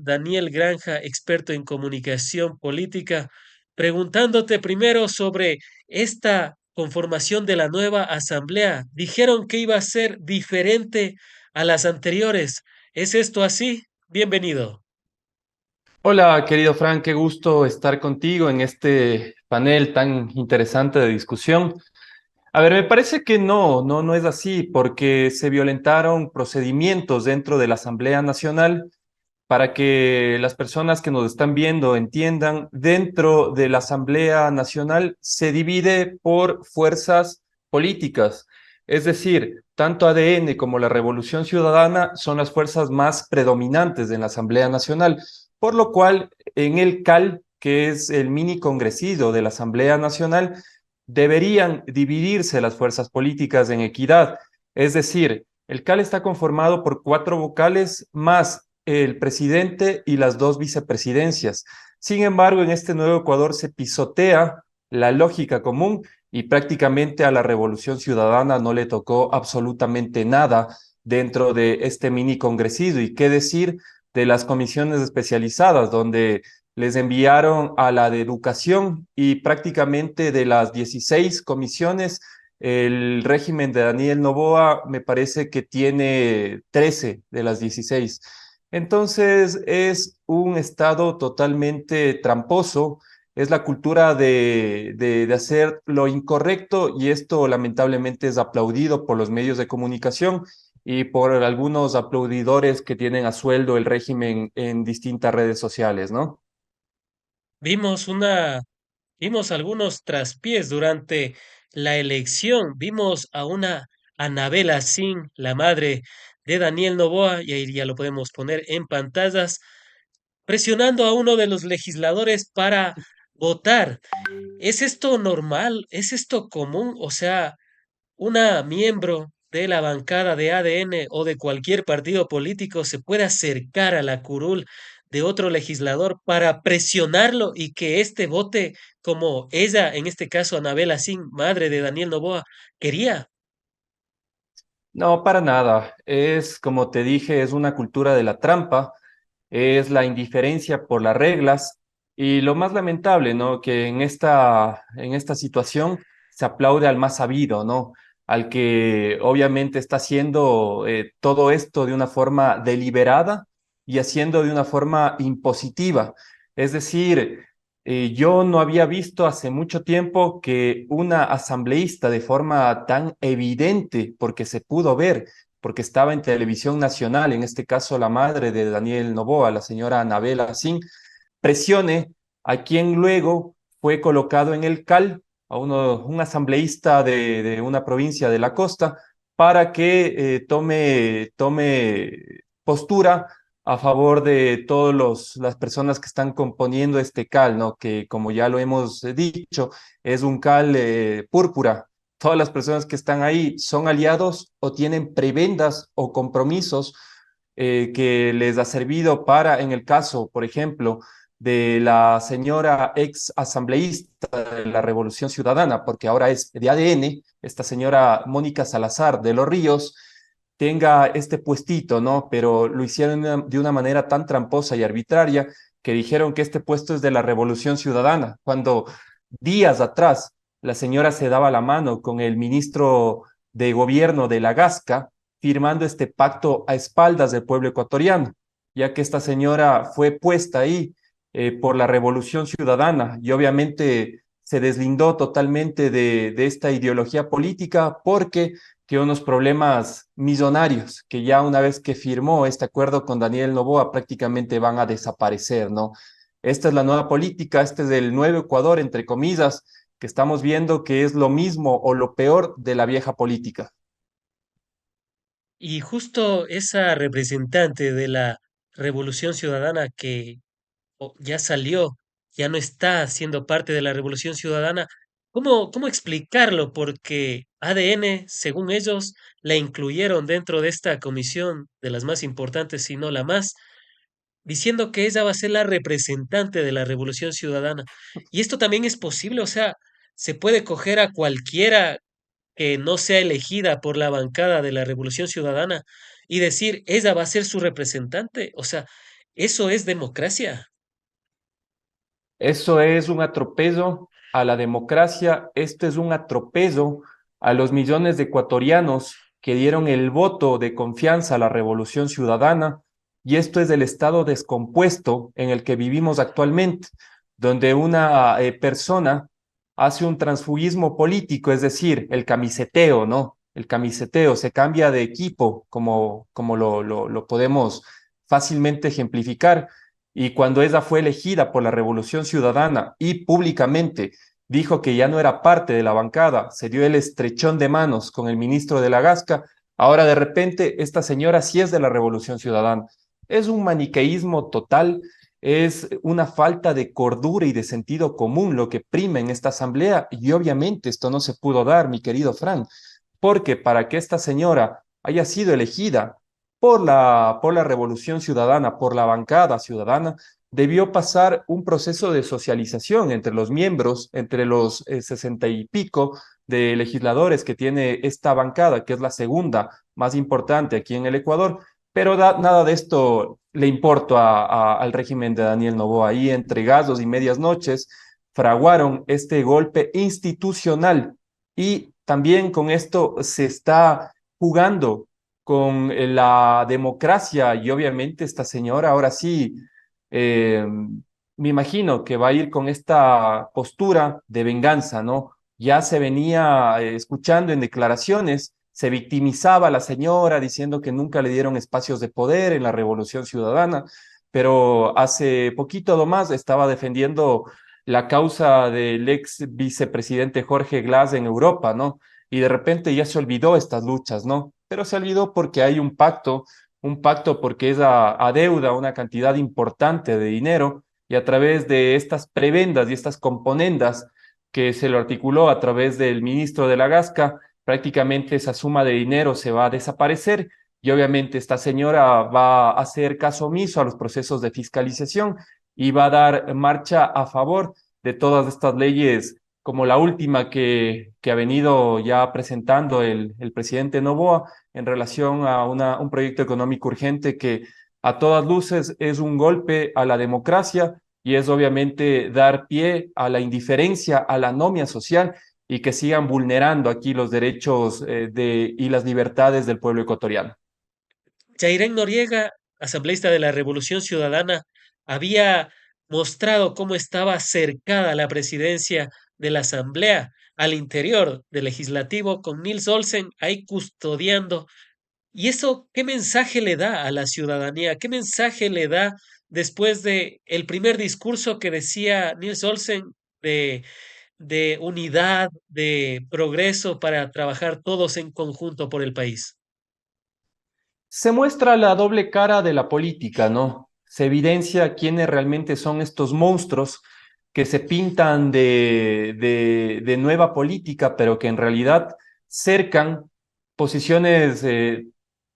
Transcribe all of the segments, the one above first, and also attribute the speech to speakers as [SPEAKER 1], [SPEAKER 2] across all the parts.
[SPEAKER 1] Daniel Granja, experto en comunicación política, preguntándote primero sobre esta conformación de la nueva asamblea. Dijeron que iba a ser diferente a las anteriores. ¿Es esto así? Bienvenido.
[SPEAKER 2] Hola, querido Frank, qué gusto estar contigo en este panel tan interesante de discusión. A ver, me parece que no es así, porque se violentaron procedimientos dentro de la Asamblea Nacional. Para que las personas que nos están viendo entiendan, dentro de la Asamblea Nacional se divide por fuerzas políticas. Es decir, tanto ADN como la Revolución Ciudadana son las fuerzas más predominantes en la Asamblea Nacional, por lo cual en el CAL, que es el mini congresismo de la Asamblea Nacional, deberían dividirse las fuerzas políticas en equidad. Es decir, el CAL está conformado por cuatro vocales más el presidente y las dos vicepresidencias. Sin embargo, en este nuevo Ecuador se pisotea la lógica común y prácticamente a la Revolución Ciudadana no le tocó absolutamente nada dentro de este mini congresismo. ¿Y qué decir de las comisiones especializadas, donde les enviaron a la de educación y prácticamente de las 16 comisiones, el régimen de Daniel Noboa me parece que tiene 13 de las 16? Entonces es un estado totalmente tramposo, es la cultura de hacer lo incorrecto y esto lamentablemente es aplaudido por los medios de comunicación y por algunos aplaudidores que tienen a sueldo el régimen en distintas redes sociales, ¿no?
[SPEAKER 1] Vimos una, vimos algunos traspiés durante la elección. Vimos a una Anabela Sin, la madre de Daniel Noboa, y ahí ya lo podemos poner en pantallas, presionando a uno de los legisladores para votar. ¿Es esto normal? ¿Es esto común? O sea, una miembro de la bancada de ADN o de cualquier partido político se puede acercar a la curul de otro legislador para presionarlo y que éste vote como ella, en este caso Anabela Sin, madre de Daniel Noboa, quería.
[SPEAKER 2] No, para nada. Es, como te dije, es una cultura de la trampa, es la indiferencia por las reglas y lo más lamentable, ¿no? Que en esta situación se aplaude al más sabido, ¿no? Al que obviamente está haciendo todo esto de una forma deliberada y haciendo de una forma impositiva. Es decir, yo no había visto hace mucho tiempo que una asambleísta de forma tan evidente, porque se pudo ver, porque estaba en televisión nacional, en este caso la madre de Daniel Noboa, la señora Anabela Sin, presione a quien luego fue colocado en el CAL, un asambleísta de una provincia de la costa, para que tome postura a favor de todas las personas que están componiendo este CAL, ¿no? Que como ya lo hemos dicho, es un CAL púrpura. Todas las personas que están ahí son aliados o tienen prebendas o compromisos que les ha servido para, en el caso, por ejemplo, de la señora ex asambleísta de la Revolución Ciudadana, porque ahora es de ADN, esta señora Mónica Salazar de los Ríos, tenga este puestito, ¿no? Pero lo hicieron de una manera tan tramposa y arbitraria que dijeron que este puesto es de la Revolución Ciudadana, cuando días atrás la señora se daba la mano con el ministro de gobierno de la Gasca, firmando este pacto a espaldas del pueblo ecuatoriano, ya que esta señora fue puesta ahí por la Revolución Ciudadana y obviamente se deslindó totalmente de esta ideología política porque tiene unos problemas millonarios que ya una vez que firmó este acuerdo con Daniel Noboa prácticamente van a desaparecer, ¿no? Esta es la nueva política, este es el nuevo Ecuador, entre comillas, que estamos viendo que es lo mismo o lo peor de la vieja política.
[SPEAKER 1] Y justo esa representante de la Revolución Ciudadana que ya salió, ya no está siendo parte de la Revolución Ciudadana. ¿Cómo explicarlo? Porque ADN, según ellos, la incluyeron dentro de esta comisión de las más importantes, si no la más, diciendo que ella va a ser la representante de la Revolución Ciudadana. Y esto también es posible, o sea, se puede coger a cualquiera que no sea elegida por la bancada de la Revolución Ciudadana y decir, ella va a ser su representante. O sea, ¿Eso es democracia?
[SPEAKER 2] Eso es un atropello a la democracia, esto es un atropello a los millones de ecuatorianos que dieron el voto de confianza a la Revolución Ciudadana, y esto es el estado descompuesto en el que vivimos actualmente, donde una persona hace un transfugismo político, es decir, el camiseteo, ¿no? El camiseteo se cambia de equipo, como lo podemos fácilmente ejemplificar, y cuando ella fue elegida por la Revolución Ciudadana y públicamente dijo que ya no era parte de la bancada, se dio el estrechón de manos con el ministro de la Gasca, ahora de repente esta señora sí es de la Revolución Ciudadana. Es un maniqueísmo total, es una falta de cordura y de sentido común lo que prima en esta asamblea, y obviamente esto no se pudo dar, mi querido Frank, porque para que esta señora haya sido elegida por la Revolución Ciudadana, por la bancada ciudadana, debió pasar un proceso de socialización entre los miembros, entre los 60 y pico de legisladores que tiene esta bancada, que es la segunda más importante aquí en el Ecuador, pero nada de esto le importó al régimen de Daniel Noboa. Ahí entre gazos y medias noches fraguaron este golpe institucional, y también con esto se está jugando con la democracia, y obviamente esta señora ahora sí, eh, me imagino que va a ir con esta postura de venganza, ¿no? Ya se venía escuchando en declaraciones, se victimizaba a la señora diciendo que nunca le dieron espacios de poder en la Revolución Ciudadana, pero hace poquito nomás estaba defendiendo la causa del ex vicepresidente Jorge Glass en Europa, ¿no? Y de repente ya se olvidó estas luchas, ¿no? Pero se olvidó porque hay un pacto porque es a deuda una cantidad importante de dinero, y a través de estas prebendas y estas componendas que se lo articuló a través del ministro de la Gasca, prácticamente esa suma de dinero se va a desaparecer, y obviamente esta señora va a hacer caso omiso a los procesos de fiscalización y va a dar marcha a favor de todas estas leyes, como la última que ha venido ya presentando el presidente Noboa en relación a un proyecto económico urgente que a todas luces es un golpe a la democracia, y es obviamente dar pie a la indiferencia, a la anomia social, y que sigan vulnerando aquí los derechos y las libertades del pueblo ecuatoriano.
[SPEAKER 1] Jairén Noriega, asambleísta de la Revolución Ciudadana, había mostrado cómo estaba cercada la presidencia de la Asamblea al interior del legislativo con Nils Olsen ahí custodiando. ¿Y eso qué mensaje le da a la ciudadanía? ¿Qué mensaje le da después de el primer discurso que decía Nils Olsen de, de unidad, de progreso para trabajar todos en conjunto por el país?
[SPEAKER 2] Se muestra la doble cara de la política, ¿no? Se evidencia quiénes realmente son estos monstruos que se pintan de nueva política, pero que en realidad cercan posiciones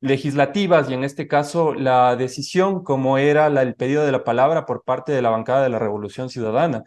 [SPEAKER 2] legislativas, y en este caso la decisión, como era el pedido de la palabra por parte de la bancada de la Revolución Ciudadana,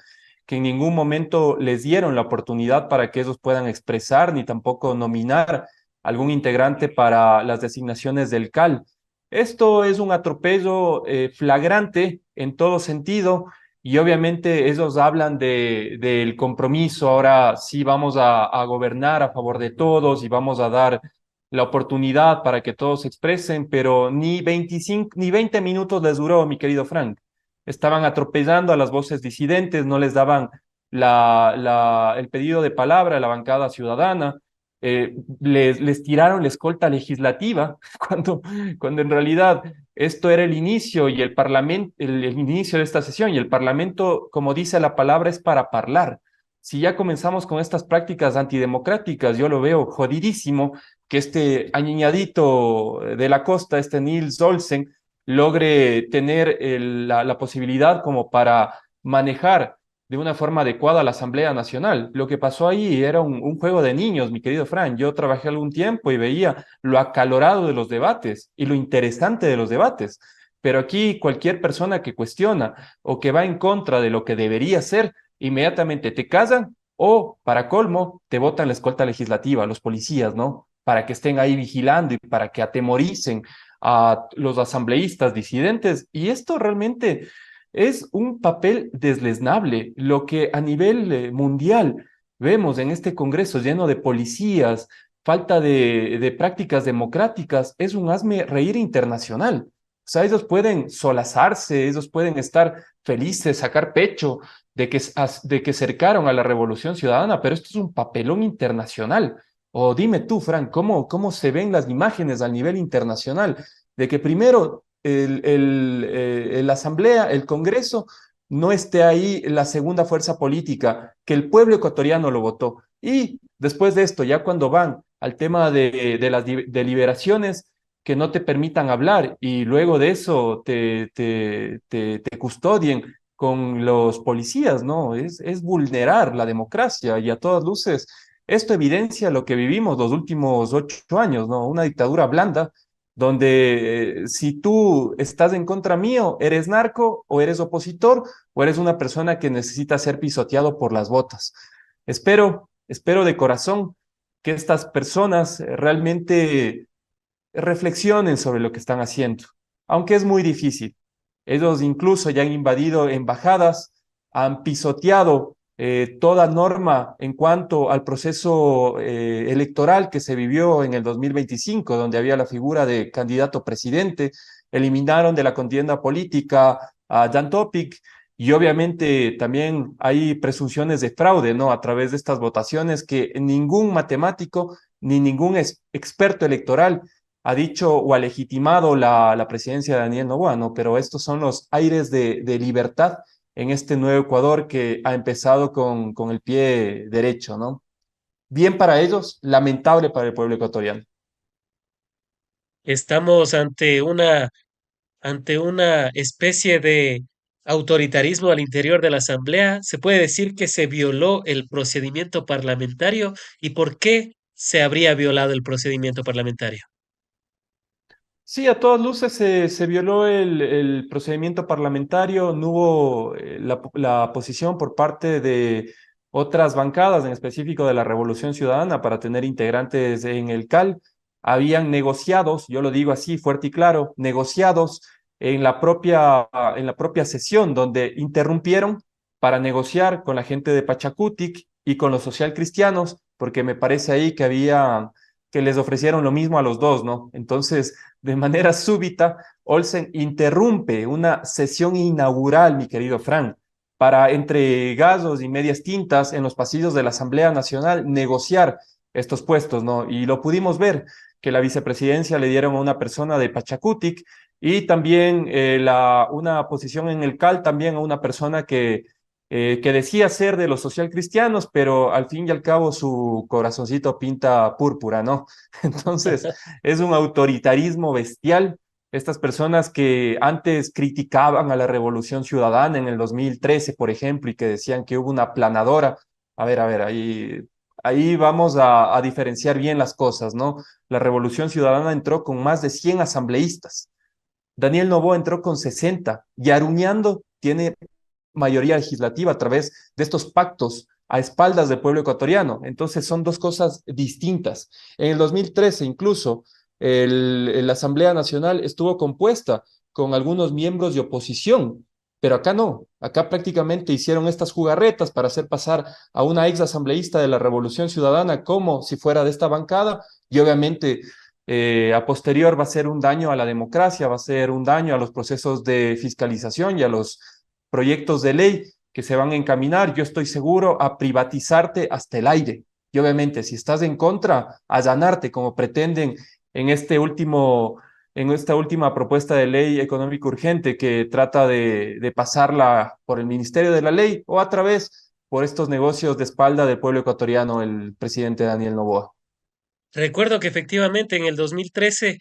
[SPEAKER 2] que en ningún momento les dieron la oportunidad para que ellos puedan expresar ni tampoco nominar algún integrante para las designaciones del CAL. Esto es un atropello flagrante en todo sentido, y obviamente ellos hablan del compromiso, ahora sí vamos a gobernar a favor de todos y vamos a dar la oportunidad para que todos se expresen, pero ni 25 ni 20 minutos les duró, mi querido Frank. Estaban atropellando a las voces disidentes, no les daban el pedido de palabra a la bancada ciudadana, les tiraron la escolta legislativa cuando en realidad esto era el inicio y el parlamento, el inicio de esta sesión, y el parlamento, como dice la palabra, es para hablar. Si ya comenzamos con estas prácticas antidemocráticas, yo lo veo jodidísimo que este añeñadito de la costa, este Nils Olsen, logre tener la posibilidad como para manejar de una forma adecuada a la Asamblea Nacional. Lo que pasó ahí era un juego de niños, mi querido Fran. Yo trabajé algún tiempo y veía lo acalorado de los debates y lo interesante de los debates. Pero aquí cualquier persona que cuestiona o que va en contra de lo que debería ser, inmediatamente te casan o, para colmo, te botan la escolta legislativa, los policías, ¿no? Para que estén ahí vigilando y para que atemoricen a los asambleístas disidentes. Y esto realmente es un papel desleznable, lo que a nivel mundial vemos en este Congreso lleno de policías, falta de prácticas democráticas, es un hazme reír internacional. O sea, ellos pueden solazarse, ellos pueden estar felices, sacar pecho de que cercaron a la Revolución Ciudadana, pero esto es un papelón internacional. O dime tú, Frank, ¿cómo se ven las imágenes a nivel internacional? De que primero la Asamblea, el Congreso, no esté ahí la segunda fuerza política, que el pueblo ecuatoriano lo votó. Y después de esto, ya cuando van al tema de las deliberaciones, que no te permitan hablar y luego de eso te custodien con los policías, ¿no? Es vulnerar la democracia y a todas luces esto evidencia lo que vivimos los últimos 8 años, ¿no? Una dictadura blanda donde si tú estás en contra mío, eres narco o eres opositor o eres una persona que necesita ser pisoteado por las botas. Espero de corazón que estas personas realmente reflexionen sobre lo que están haciendo, aunque es muy difícil. Ellos incluso ya han invadido embajadas, han pisoteado toda norma en cuanto al proceso electoral que se vivió en el 2025, donde había la figura de candidato presidente, eliminaron de la contienda política a Jan Topic. Y obviamente también hay presunciones de fraude, ¿no? A través de estas votaciones que ningún matemático ni ningún experto electoral ha dicho o ha legitimado la presidencia de Daniel Noboa, ¿no? Pero estos son los aires de libertad en este nuevo Ecuador que ha empezado con el pie derecho, ¿no? Bien para ellos, lamentable para el pueblo ecuatoriano.
[SPEAKER 1] Estamos ante una especie de autoritarismo al interior de la Asamblea. Se puede decir que se violó el procedimiento parlamentario. ¿Y por qué se habría violado el procedimiento parlamentario?
[SPEAKER 2] Sí, a todas luces se violó el procedimiento parlamentario, no hubo la posición por parte de otras bancadas, en específico de la Revolución Ciudadana, para tener integrantes en el CAL. Habían negociados, yo lo digo así, fuerte y claro, negociados en la propia sesión, donde interrumpieron para negociar con la gente de Pachacutic y con los socialcristianos, porque me parece ahí que les ofrecieron lo mismo a los dos, ¿no? Entonces de manera súbita, Olsen interrumpe una sesión inaugural, mi querido Frank, para entre gallos y medias tintas en los pasillos de la Asamblea Nacional negociar estos puestos, ¿no? Y lo pudimos ver, que la vicepresidencia le dieron a una persona de Pachacutic y también una posición en el CAL también a una persona que decía ser de los socialcristianos, pero al fin y al cabo su corazoncito pinta púrpura, ¿no? Entonces, es un autoritarismo bestial. Estas personas que antes criticaban a la Revolución Ciudadana en el 2013, por ejemplo, y que decían que hubo una aplanadora. A ver, ahí vamos a diferenciar bien las cosas, ¿no? La Revolución Ciudadana entró con más de 100 asambleístas. Daniel Noboa entró con 60 y Aruñando tiene mayoría legislativa a través de estos pactos a espaldas del pueblo ecuatoriano. Entonces son dos cosas distintas. En el 2013 incluso la Asamblea Nacional estuvo compuesta con algunos miembros de oposición, pero acá no, acá prácticamente hicieron estas jugarretas para hacer pasar a una ex asambleísta de la Revolución Ciudadana como si fuera de esta bancada y obviamente a posterior va a ser un daño a la democracia, va a ser un daño a los procesos de fiscalización y a los proyectos de ley que se van a encaminar, yo estoy seguro, a privatizarte hasta el aire. Y obviamente, si estás en contra, allanarte como pretenden en en esta última propuesta de ley económica urgente que trata de pasarla por el Ministerio de la Ley o a través por estos negocios de espalda del pueblo ecuatoriano, el presidente Daniel Noboa.
[SPEAKER 1] Recuerdo que efectivamente en el 2013,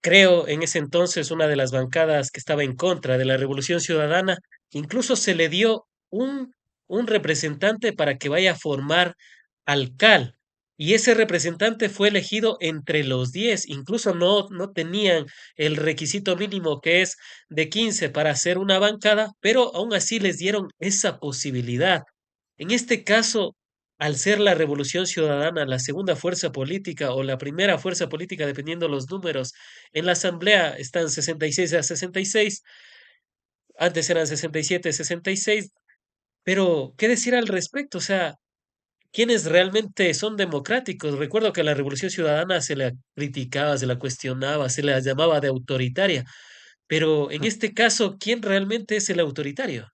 [SPEAKER 1] creo en ese entonces una de las bancadas que estaba en contra de la Revolución Ciudadana, incluso se le dio un representante para que vaya a formar al CAL. Y ese representante fue elegido entre los 10, incluso no tenían el requisito mínimo que es de 15 para hacer una bancada, pero aún así les dieron esa posibilidad. En este caso, al ser la Revolución Ciudadana la segunda fuerza política o la primera fuerza política, dependiendo los números, en la Asamblea están 66 a 66, antes eran 67, 66, pero ¿qué decir al respecto? O sea, ¿quiénes realmente son democráticos? Recuerdo que a la Revolución Ciudadana se la criticaba, se la cuestionaba, se la llamaba de autoritaria, pero en este caso, ¿quién realmente es el autoritario?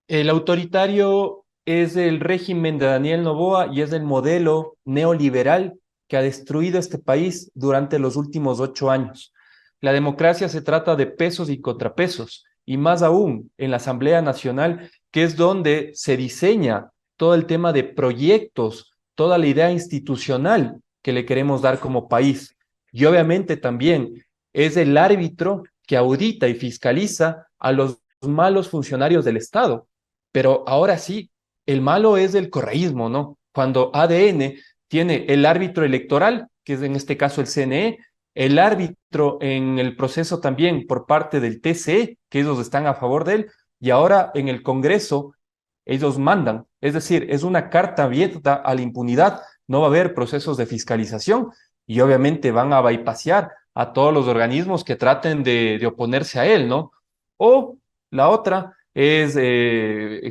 [SPEAKER 2] El autoritario es el régimen de Daniel Noboa y es el modelo neoliberal que ha destruido este país durante los últimos 8 años. La democracia se trata de pesos y contrapesos, y más aún en la Asamblea Nacional, que es donde se diseña todo el tema de proyectos, toda la idea institucional que le queremos dar como país. Y obviamente también es el árbitro que audita y fiscaliza a los malos funcionarios del Estado. Pero ahora sí, el malo es el correísmo, ¿no? Cuando ADN tiene el árbitro electoral, que es en este caso el CNE, el árbitro en el proceso también por parte del TCE, que ellos están a favor de él, y ahora en el Congreso ellos mandan. Es decir, es una carta abierta a la impunidad, no va a haber procesos de fiscalización y obviamente van a bypasear a todos los organismos que traten de oponerse a él, ¿no? O la otra es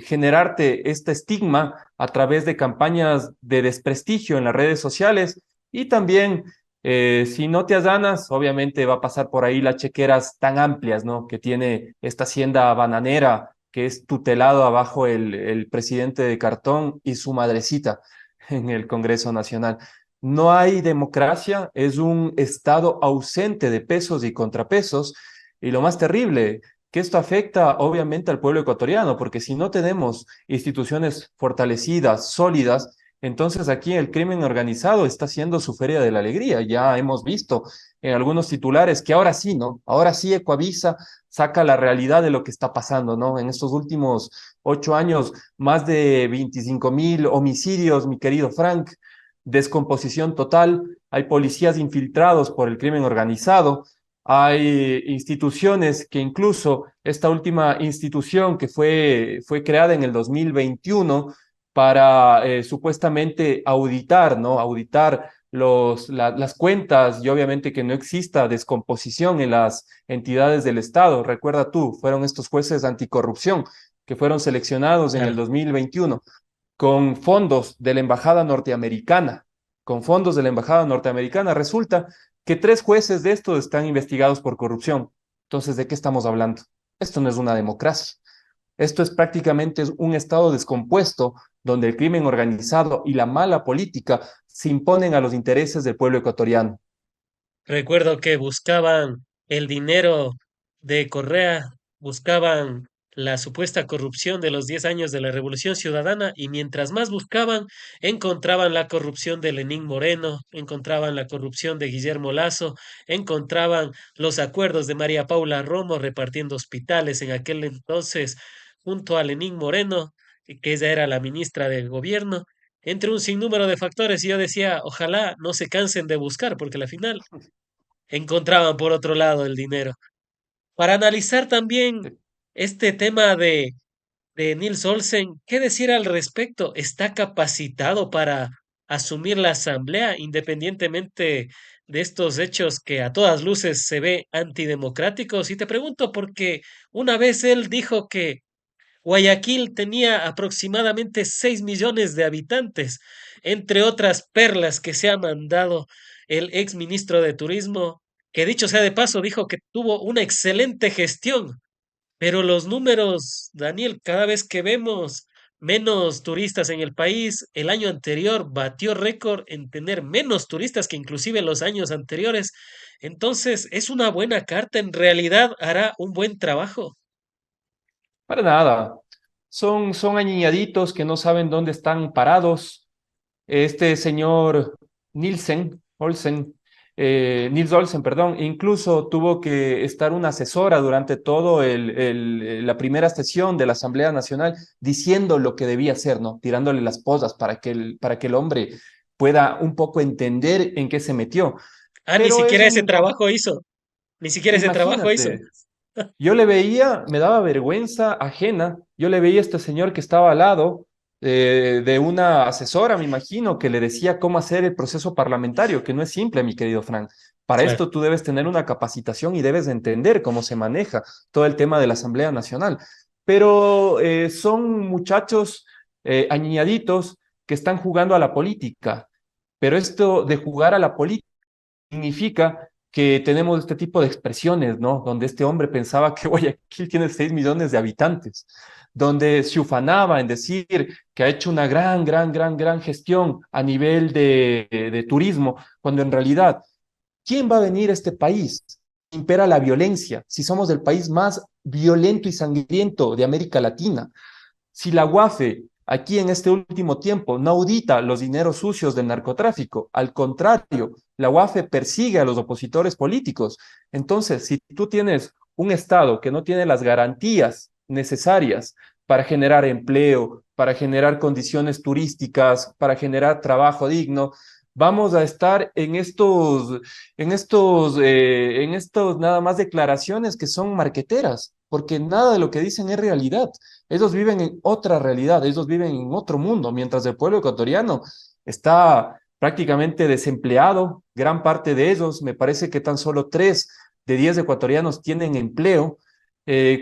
[SPEAKER 2] generarte este estigma a través de campañas de desprestigio en las redes sociales y también, si no te allanas, obviamente va a pasar por ahí las chequeras tan amplias, ¿no? Que tiene esta hacienda bananera que es tutelado abajo el presidente de cartón y su madrecita en el Congreso Nacional. No hay democracia, es un Estado ausente de pesos y contrapesos, y lo más terrible, que esto afecta obviamente al pueblo ecuatoriano, porque si no tenemos instituciones fortalecidas, sólidas, entonces aquí el crimen organizado está haciendo su feria de la alegría. Ya hemos visto en algunos titulares que ahora sí, ¿no? Ahora sí Ecoavisa saca la realidad de lo que está pasando, ¿no? En estos últimos 8 años, más de 25.000 homicidios, mi querido Frank, descomposición total, hay policías infiltrados por el crimen organizado, hay instituciones que incluso esta última institución que fue creada en el 2021 para supuestamente auditar, ¿no? Auditar las cuentas y obviamente que no exista descomposición en las entidades del Estado. Recuerda tú, fueron estos jueces anticorrupción que fueron seleccionados en el
[SPEAKER 1] Claro.
[SPEAKER 2] 2021 con fondos de la Embajada Norteamericana. Con fondos de la Embajada Norteamericana, resulta que 3 jueces de estos están investigados por corrupción. Entonces, ¿de qué estamos hablando? Esto no es una democracia. Esto es prácticamente un estado descompuesto donde el crimen organizado y la mala política se imponen a los intereses del pueblo ecuatoriano.
[SPEAKER 1] Recuerdo que buscaban el dinero de Correa, buscaban la supuesta corrupción de los 10 años de la Revolución Ciudadana y mientras más buscaban, encontraban la corrupción de Lenín Moreno, encontraban la corrupción de Guillermo Lazo, encontraban los acuerdos de María Paula Romo repartiendo hospitales en aquel entonces junto a Lenín Moreno, que ella era la ministra del gobierno, entre un sinnúmero de factores y yo decía, ojalá no se cansen de buscar, porque al final encontraban por otro lado el dinero. Para analizar también este tema de Nils Olsen, ¿qué decir al respecto? ¿Está capacitado para asumir la asamblea independientemente de estos hechos que a todas luces se ve antidemocráticos? Y te pregunto porque una vez él dijo que Guayaquil tenía aproximadamente 6 millones de habitantes, entre otras perlas que se ha mandado el ex ministro de Turismo, que dicho sea de paso, dijo que tuvo una excelente gestión, pero los números, Daniel, cada vez que vemos menos turistas en el país, el año anterior batió récord en tener menos turistas que inclusive los años anteriores. Entonces, es una buena carta, en realidad hará un buen trabajo.
[SPEAKER 2] Para nada. Son añaditos que no saben dónde están parados. Este señor Nils Olsen, perdón, incluso tuvo que estar una asesora durante todo la primera sesión de la Asamblea Nacional diciendo lo que debía hacer, ¿no? Tirándole las posas para que el hombre pueda un poco entender en qué se metió.
[SPEAKER 1] Ah, ni
[SPEAKER 2] Pero es
[SPEAKER 1] siquiera
[SPEAKER 2] un
[SPEAKER 1] ese trabajo hizo. Ni siquiera ese trabajo hizo.
[SPEAKER 2] imagínate, yo le veía, me daba vergüenza ajena, yo le veía a este señor que estaba al lado de una asesora, me imagino, que le decía cómo hacer el proceso parlamentario, que no es simple, mi querido Frank. Para
[SPEAKER 1] Claro.
[SPEAKER 2] esto tú debes tener una capacitación y debes de entender cómo se maneja todo el tema de la Asamblea Nacional. Pero son muchachos añaditos que están jugando a la política. Pero esto de jugar a la política significa que tenemos este tipo de expresiones, ¿no? Donde este hombre pensaba que Guayaquil tiene 6 millones de habitantes, donde se ufanaba en decir que ha hecho una gran gestión a nivel de turismo, cuando en realidad, ¿quién va a venir a este país? Impera la violencia, si somos el país más violento y sangriento de América Latina. Si la UAFE aquí en este último tiempo no audita los dineros sucios del narcotráfico, al contrario, la UAFE persigue a los opositores políticos. Entonces, si tú tienes un Estado que no tiene las garantías necesarias para generar empleo, para generar condiciones turísticas, para generar trabajo digno, vamos a estar en estos nada más declaraciones que son marqueteras, porque nada de lo que dicen es realidad. Ellos viven en otra realidad, ellos viven en otro mundo, mientras el pueblo ecuatoriano está prácticamente desempleado, gran parte de ellos, me parece que tan solo 3 de 10 ecuatorianos tienen empleo,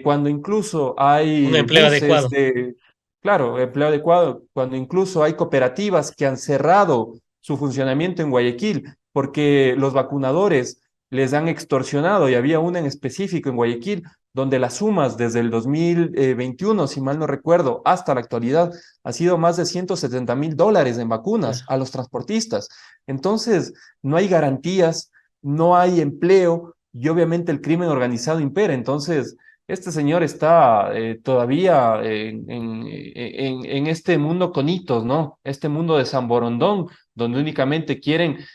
[SPEAKER 2] cuando incluso
[SPEAKER 1] Un
[SPEAKER 2] hay
[SPEAKER 1] empleo
[SPEAKER 2] buses
[SPEAKER 1] adecuado.
[SPEAKER 2] de, claro, empleo adecuado, cuando incluso hay cooperativas que han cerrado su funcionamiento en Guayaquil porque los vacunadores les han extorsionado y había una en específico en Guayaquil donde las sumas desde el 2021, si mal no recuerdo, hasta la actualidad, ha sido más de $170,000 en vacunas a los transportistas. Entonces, no hay garantías, no hay empleo y obviamente el crimen organizado impera. Entonces, este señor está todavía en este mundo con hitos, ¿no? Este mundo de San Borondón, donde únicamente quieren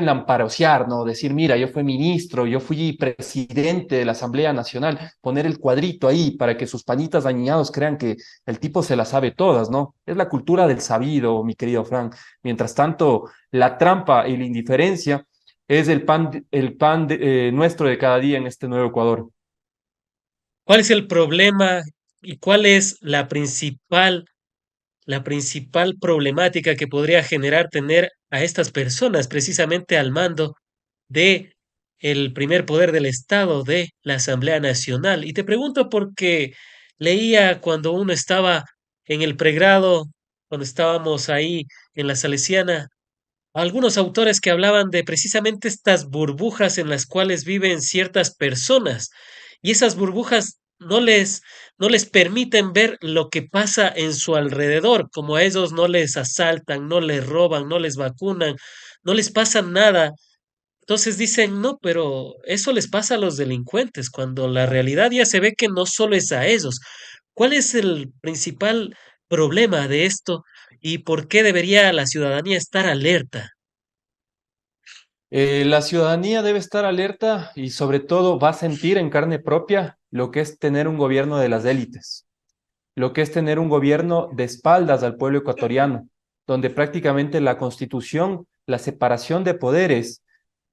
[SPEAKER 2] lamparosear, ¿no? Decir, mira, yo fui ministro, yo fui presidente de la Asamblea Nacional, poner el cuadrito ahí para que sus panitas dañados crean que el tipo se las sabe todas, ¿no? Es la cultura del sabido, mi querido Frank. Mientras tanto, la trampa y la indiferencia es nuestro de cada día en este nuevo Ecuador.
[SPEAKER 1] ¿Cuál es el problema y cuál es la principal problemática que podría generar tener a estas personas precisamente al mando de el primer poder del Estado, de la Asamblea Nacional? Y te pregunto porque leía cuando uno estaba en el pregrado, cuando estábamos ahí en la Salesiana, algunos autores que hablaban de precisamente estas burbujas en las cuales viven ciertas personas y esas burbujas no les permiten ver lo que pasa en su alrededor, como a ellos no les asaltan, no les roban, no les vacunan, no les pasa nada. Entonces dicen, no, pero eso les pasa a los delincuentes, cuando la realidad ya se ve que no solo es a ellos. ¿Cuál es el principal problema de esto y por qué debería la ciudadanía estar alerta?
[SPEAKER 2] La ciudadanía debe estar alerta y sobre todo va a sentir en carne propia lo que es tener un gobierno de las élites, lo que es tener un gobierno de espaldas al pueblo ecuatoriano, donde prácticamente la constitución, la separación de poderes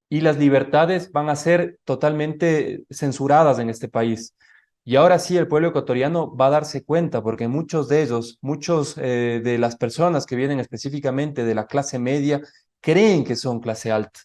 [SPEAKER 2] y las libertades van a ser totalmente censuradas en este país. Y ahora sí, el pueblo ecuatoriano va a darse cuenta, porque muchos de ellos, muchos de las personas que vienen específicamente de la clase media, creen que son clase alta,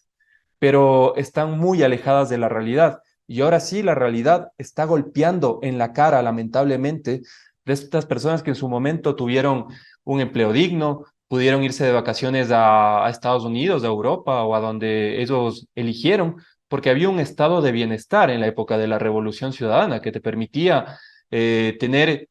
[SPEAKER 2] pero están muy alejadas de la realidad. Y ahora sí, la realidad está golpeando en la cara, lamentablemente, de estas personas que en su momento tuvieron un empleo digno, pudieron irse de vacaciones a Estados Unidos, a Europa o a donde ellos eligieron, porque había un estado de bienestar en la época de la Revolución Ciudadana que te permitía tener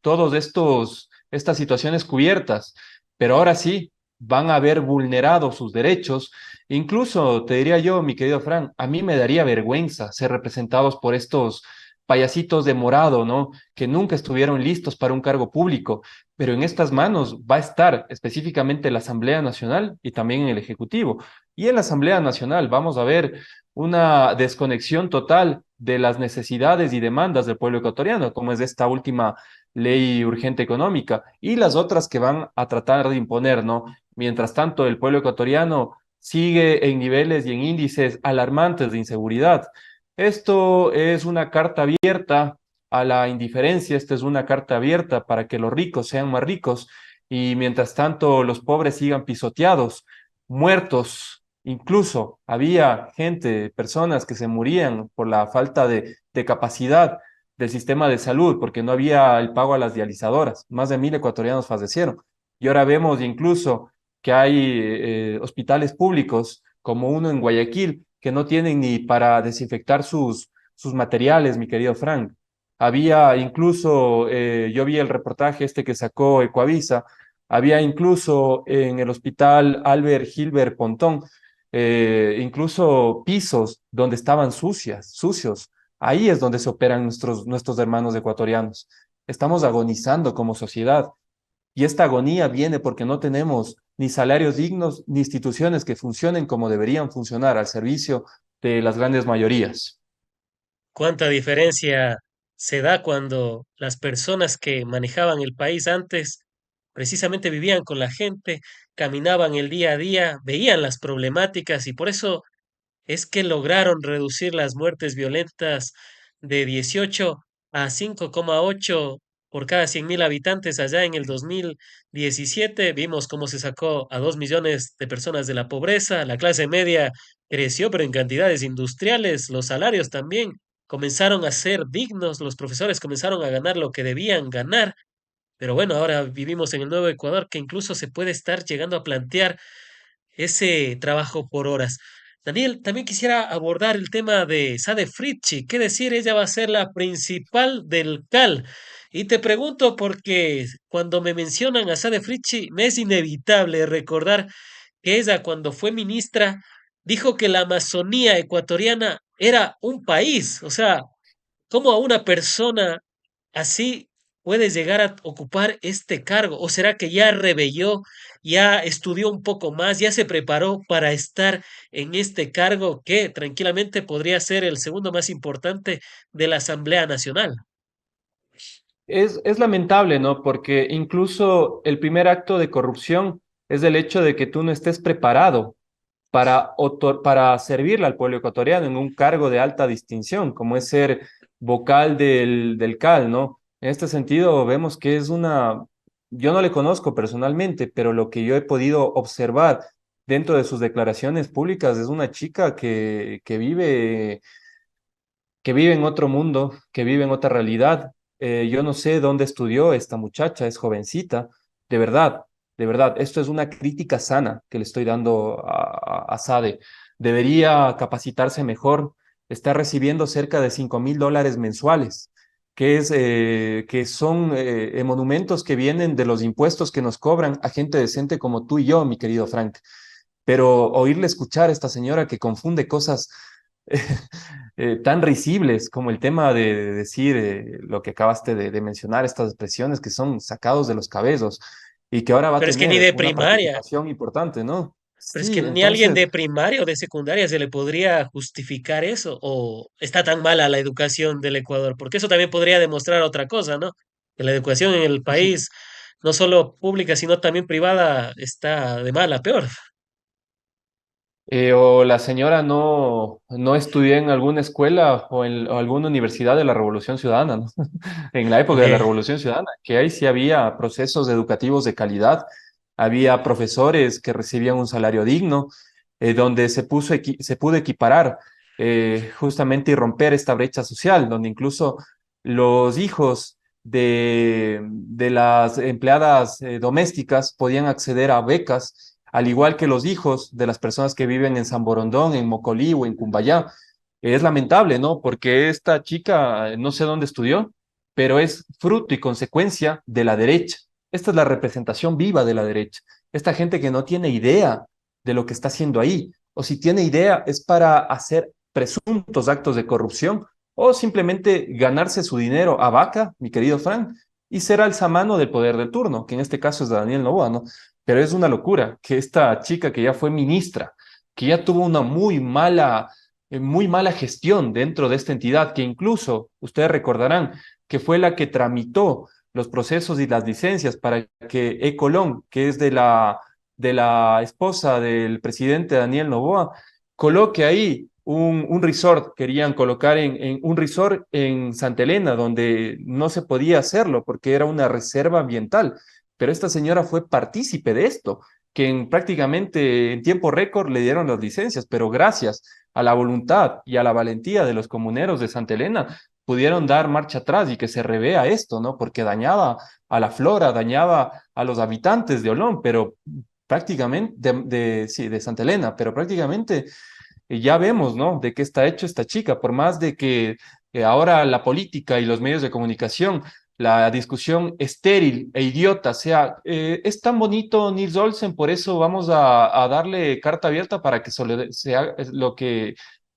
[SPEAKER 2] estas situaciones cubiertas. Pero ahora sí, van a haber vulnerado sus derechos. Incluso te diría yo, mi querido Fran, a mí me daría vergüenza ser representados por estos payasitos de morado, ¿no? Que nunca estuvieron listos para un cargo público, pero en estas manos va a estar específicamente la Asamblea Nacional y también en el Ejecutivo. Y en la Asamblea Nacional vamos a ver una desconexión total de las necesidades y demandas del pueblo ecuatoriano, como es esta última ley urgente económica y las otras que van a tratar de imponer, ¿no? Mientras tanto, el pueblo ecuatoriano sigue en niveles y en índices alarmantes de inseguridad. Esto es una carta abierta a la indiferencia. Esta es una carta abierta para que los ricos sean más ricos y mientras tanto los pobres sigan pisoteados, muertos. Incluso había gente, personas que se morían por la falta de capacidad del sistema de salud, porque no había el pago a las dializadoras. Más de 1.000 ecuatorianos fallecieron. Y ahora vemos incluso que hay hospitales públicos, como uno en Guayaquil, que no tienen ni para desinfectar sus materiales, mi querido Frank. Había incluso, yo vi el reportaje este que sacó Ecuavisa, había incluso en el hospital Albert Gilbert Pontón, incluso pisos donde estaban sucios. Ahí es donde se operan nuestros hermanos ecuatorianos. Estamos agonizando como sociedad y esta agonía viene porque no tenemos ni salarios dignos ni instituciones que funcionen como deberían funcionar al servicio de las grandes mayorías.
[SPEAKER 1] ¿Cuánta diferencia se da cuando las personas que manejaban el país antes precisamente vivían con la gente, caminaban el día a día, veían las problemáticas y por eso es que lograron reducir las muertes violentas de 18 a 5,8 por cada 100.000 habitantes allá en el 2017. Vimos cómo se sacó a 2 millones de personas de la pobreza, la clase media creció, pero en cantidades industriales, los salarios también comenzaron a ser dignos, los profesores comenzaron a ganar lo que debían ganar. Pero bueno, ahora vivimos en el nuevo Ecuador que incluso se puede estar llegando a plantear ese trabajo por horas. Daniel, también quisiera abordar el tema de Sade Fritchi. ¿Qué decir? Ella va a ser la principal del CAL. Y te pregunto porque cuando me mencionan a Sade Fritchi, me es inevitable recordar que ella, cuando fue ministra, dijo que la Amazonía ecuatoriana era un país. O sea, ¿cómo a una persona así puede llegar a ocupar este cargo? ¿O será que ya rebelló, ya estudió un poco más, ya se preparó para estar en este cargo que tranquilamente podría ser el segundo más importante de la Asamblea Nacional?
[SPEAKER 2] Es lamentable, ¿no? Porque incluso el primer acto de corrupción es el hecho de que tú no estés preparado para servirle al pueblo ecuatoriano en un cargo de alta distinción, como es ser vocal del CAL, ¿no? En este sentido, vemos que yo no le conozco personalmente, pero lo que yo he podido observar dentro de sus declaraciones públicas es una chica que vive en otro mundo, que vive en otra realidad. Yo no sé dónde estudió esta muchacha, es jovencita, de verdad, de verdad. Esto es una crítica sana que le estoy dando a Sade. Debería capacitarse mejor. Está recibiendo cerca de $5.000 mensuales, que son monumentos que vienen de los impuestos que nos cobran a gente decente como tú y yo, mi querido Frank. Pero oírle escuchar a esta señora que confunde cosas tan risibles como el tema de decir lo que acabaste de mencionar, estas expresiones que son sacados de los cabellos y que ahora va a
[SPEAKER 1] Pero es que ni
[SPEAKER 2] tener
[SPEAKER 1] de
[SPEAKER 2] una
[SPEAKER 1] primaria,
[SPEAKER 2] participación importante, ¿no?
[SPEAKER 1] pero es que
[SPEAKER 2] Sí,
[SPEAKER 1] ni a alguien
[SPEAKER 2] entonces,
[SPEAKER 1] de primaria o de secundaria se le podría justificar eso, o está tan mala la educación del Ecuador, porque eso también podría demostrar otra cosa, ¿no? Que la educación en el país, no solo pública, sino también privada, está de mala, peor.
[SPEAKER 2] o la señora no estudió en alguna escuela o alguna universidad de la Revolución Ciudadana, ¿no? En la época de la
[SPEAKER 1] Eh,
[SPEAKER 2] Revolución Ciudadana, que ahí sí había procesos educativos de calidad, había profesores que recibían un salario digno, donde se pudo equiparar justamente y romper esta brecha social, donde incluso los hijos de las empleadas domésticas podían acceder a becas, al igual que los hijos de las personas que viven en San Borondón, en Mocolí o en Cumbayá. Es lamentable, ¿no? Porque esta chica no sé dónde estudió, pero es fruto y consecuencia de la derecha. Esta es la representación viva de la derecha. Esta gente que no tiene idea de lo que está haciendo ahí, o si tiene idea es para hacer presuntos actos de corrupción o simplemente ganarse su dinero a vaca, mi querido Frank, y ser alzamano del poder del turno, que en este caso es Daniel Noboa, ¿no? Pero es una locura que esta chica que ya fue ministra, que ya tuvo una muy mala gestión dentro de esta entidad, que incluso ustedes recordarán que fue la que tramitó los procesos y las licencias para que Colón, que es de la esposa del presidente Daniel Noboa, coloque ahí un resort, querían colocar en un resort en Santa Elena, donde no se podía hacerlo porque era una reserva ambiental. Pero esta señora fue partícipe de esto, que prácticamente en tiempo récord le dieron las licencias, pero gracias a la voluntad y a la valentía de los comuneros de Santa Elena, pudieron dar marcha atrás y que se revea esto, ¿no? Porque dañaba a la flora, dañaba a los habitantes de Olón, pero prácticamente, sí, de Santa Elena, pero prácticamente ya vemos, ¿no? De qué está hecho esta chica, por más de que ahora la política y los medios de comunicación, la discusión estéril e idiota sea, es tan bonito Nils Olsen, por eso vamos a darle carta abierta para que se haga lo que,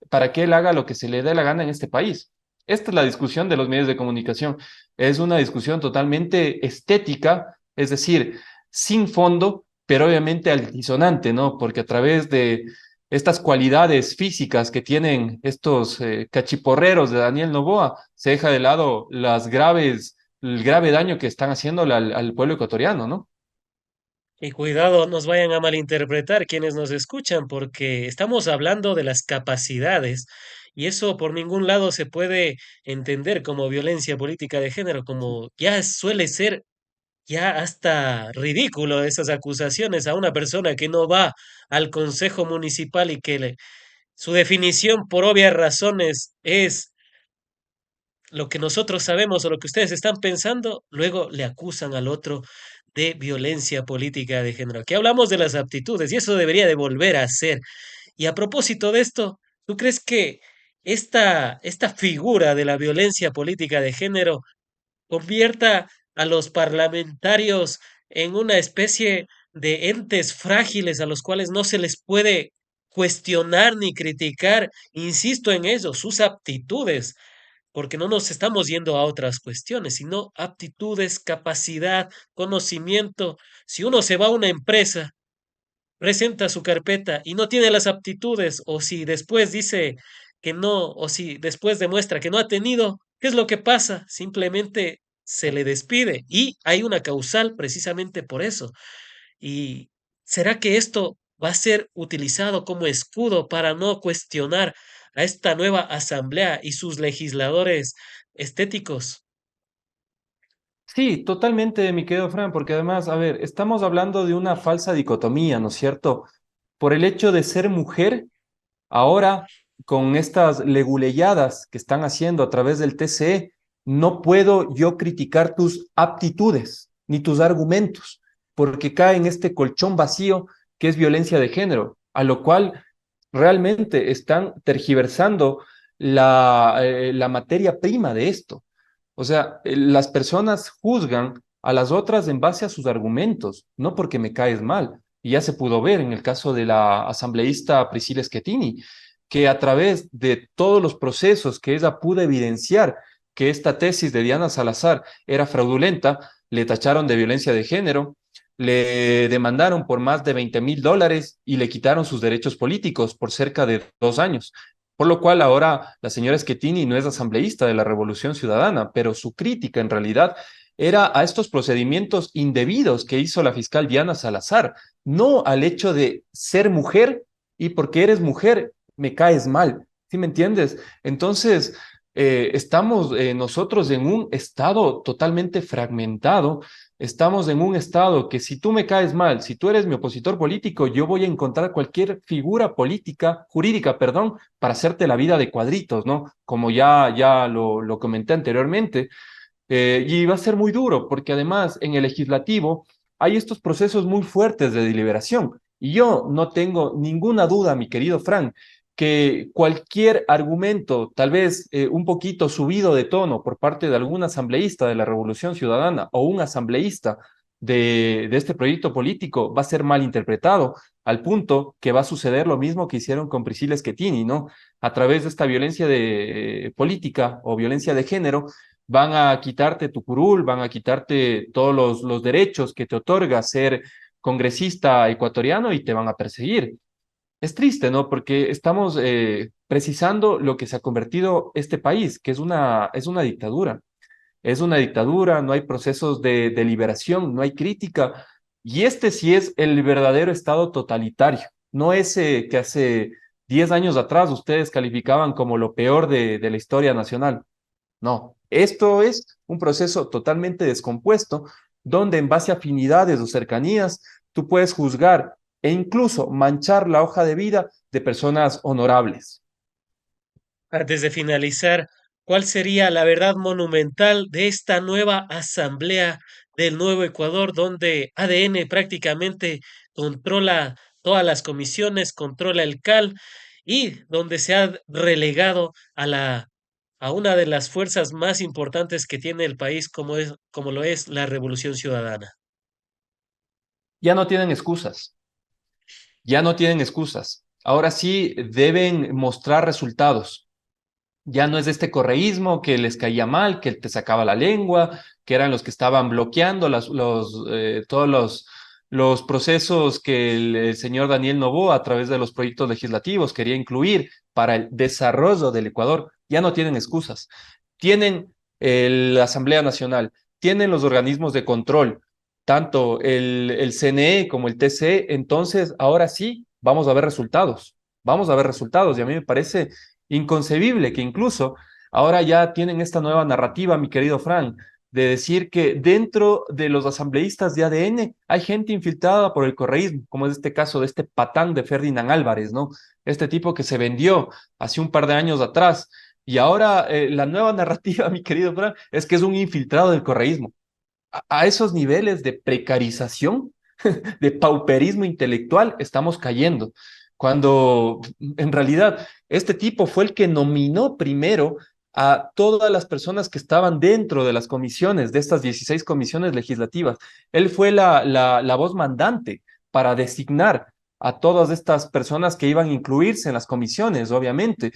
[SPEAKER 2] para que él haga lo que se le dé la gana en este país. Esta es la discusión de los medios de comunicación. Es una discusión totalmente estética, es decir, sin fondo, pero obviamente altisonante, ¿no? Porque a través de estas cualidades físicas que tienen estos cachiporreros de Daniel Noboa, se deja de lado el grave daño que están haciendo al pueblo ecuatoriano, ¿no?
[SPEAKER 1] Y cuidado, nos vayan a malinterpretar quienes nos escuchan, porque estamos hablando de las capacidades y eso por ningún lado se puede entender como violencia política de género, como ya suele ser ya hasta ridículo esas acusaciones a una persona que no va al consejo municipal y que su definición por obvias razones es lo que nosotros sabemos o lo que ustedes están pensando, luego le acusan al otro de violencia política de género. Aquí hablamos de las aptitudes y eso debería de volver a ser. Y a propósito de esto, ¿tú crees que esta figura de la violencia política de género convierta a los parlamentarios en una especie de entes frágiles a los cuales no se les puede cuestionar ni criticar? Insisto en eso, sus aptitudes, porque no nos estamos yendo a otras cuestiones, sino aptitudes, capacidad, conocimiento. Si uno se va a una empresa, presenta su carpeta y no tiene las aptitudes, o si después dice que no, o si después demuestra que no ha tenido, ¿qué es lo que pasa? Simplemente se le despide y hay una causal precisamente por eso. ¿Y será que esto va a ser utilizado como escudo para no cuestionar a esta nueva asamblea y sus legisladores estéticos?
[SPEAKER 2] Sí, totalmente, mi querido Fran, porque además, a ver, estamos hablando de una falsa dicotomía, ¿no es cierto? Por el hecho de ser mujer, ahora, con estas leguleyadas que están haciendo a través del TCE, no puedo yo criticar tus aptitudes ni tus argumentos, porque cae en este colchón vacío que es violencia de género, a lo cual realmente están tergiversando la materia prima de esto. O sea, las personas juzgan a las otras en base a sus argumentos, no porque me caes mal. Y ya se pudo ver en el caso de la asambleísta Priscila Schettini, que a través de todos los procesos que ella pudo evidenciar que esta tesis de Diana Salazar era fraudulenta, le tacharon de violencia de género, le demandaron por más de $20,000 y le quitaron sus derechos políticos por cerca de 2 años. Por lo cual ahora la señora Schettini no es asambleísta de la Revolución Ciudadana, pero su crítica en realidad era a estos procedimientos indebidos que hizo la fiscal Diana Salazar, no al hecho de ser mujer y porque eres mujer me caes mal, ¿sí me entiendes? Entonces, estamos nosotros en un estado totalmente fragmentado, estamos en un estado que si tú me caes mal, si tú eres mi opositor político, yo voy a encontrar cualquier figura política, jurídica, perdón, para hacerte la vida de cuadritos, ¿no? Como ya lo comenté anteriormente. Y va a ser muy duro, porque además en el legislativo hay estos procesos muy fuertes de deliberación. Y yo no tengo ninguna duda, mi querido Frank, que cualquier argumento, tal vez un poquito subido de tono por parte de algún asambleísta de la Revolución Ciudadana o un asambleísta de este proyecto político va a ser mal interpretado, al punto que va a suceder lo mismo que hicieron con Priscilla Schettini, ¿no? A través de esta violencia política o violencia de género, van a quitarte tu curul, van a quitarte todos los derechos que te otorga ser congresista ecuatoriano y te van a perseguir. Es triste, ¿no? Porque estamos precisando lo que se ha convertido este país, que es una dictadura. Es una dictadura, no hay procesos de liberación, no hay crítica. Y este sí es el verdadero estado totalitario, no ese que hace 10 años atrás ustedes calificaban como lo peor de la historia nacional. No, esto es un proceso totalmente descompuesto, donde en base a afinidades o cercanías, tú puedes juzgar e incluso manchar la hoja de vida de personas honorables.
[SPEAKER 1] Antes de finalizar, ¿cuál sería la verdad monumental de esta nueva asamblea del Nuevo Ecuador, donde ADN prácticamente controla todas las comisiones, controla el CAL y donde se ha relegado a una de las fuerzas más importantes que tiene el país, como lo es la Revolución Ciudadana?
[SPEAKER 2] Ya no tienen excusas, ya no tienen excusas. Ahora sí deben mostrar resultados. Ya no es este correísmo que les caía mal, que te sacaba la lengua, que eran los que estaban bloqueando todos los procesos que el señor Daniel Noboa a través de los proyectos legislativos quería incluir para el desarrollo del Ecuador. Ya no tienen excusas. Tienen la Asamblea Nacional, tienen los organismos de control, tanto el CNE como el TCE. Entonces, ahora sí, vamos a ver resultados. Vamos a ver resultados. Y a mí me parece inconcebible que incluso ahora ya tienen esta nueva narrativa, mi querido Fran, de decir que dentro de los asambleístas de ADN hay gente infiltrada por el correísmo, como es este caso de este patán de Ferdinand Álvarez, ¿no? Este tipo que se vendió hace un par de años atrás. Y ahora la nueva narrativa, mi querido Fran, es que es un infiltrado del correísmo. A esos niveles de precarización, de pauperismo intelectual, estamos cayendo. Cuando en realidad este tipo fue el que nominó primero a todas las personas que estaban dentro de las comisiones, de estas 16 comisiones legislativas. Él fue la voz mandante para designar a todas estas personas que iban a incluirse en las comisiones, obviamente.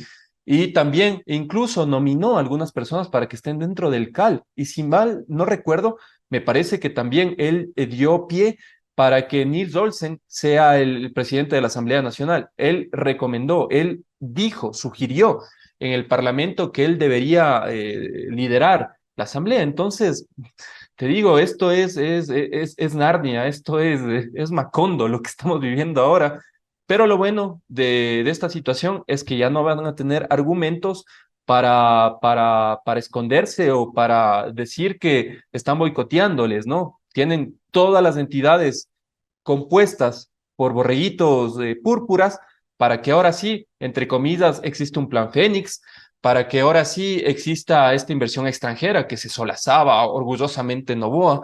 [SPEAKER 2] Y también incluso nominó a algunas personas para que estén dentro del CAL. Y si mal no recuerdo, me parece que también él dio pie para que Nils Olsen sea el presidente de la Asamblea Nacional. Él recomendó, él dijo, sugirió en el Parlamento que él debería liderar la Asamblea. Entonces, te digo, esto es Narnia, es Macondo lo que estamos viviendo ahora. Pero lo bueno de esta situación es que ya no van a tener argumentos para esconderse o para decir que están boicoteándoles, ¿no? Tienen todas las entidades compuestas por borreguitos púrpuras para que ahora sí, entre comillas, existe un plan Fénix, para que ahora sí exista esta inversión extranjera que se solazaba orgullosamente en Novoa,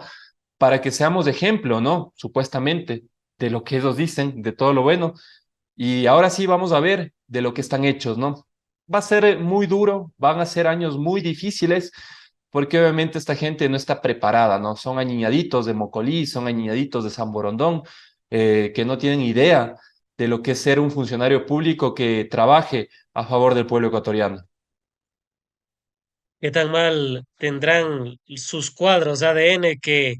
[SPEAKER 2] para que seamos ejemplo, ¿no? Supuestamente, de lo que ellos dicen, de todo lo bueno. Y ahora sí vamos a ver de lo que están hechos, ¿no? Va a ser muy duro, van a ser años muy difíciles, porque obviamente esta gente no está preparada, ¿no? Son añaditos de Mocolí, son añaditos de San Borondón, que no tienen idea de lo que es ser un funcionario público que trabaje a favor del pueblo ecuatoriano.
[SPEAKER 1] ¿Qué tan mal tendrán sus cuadros ADN que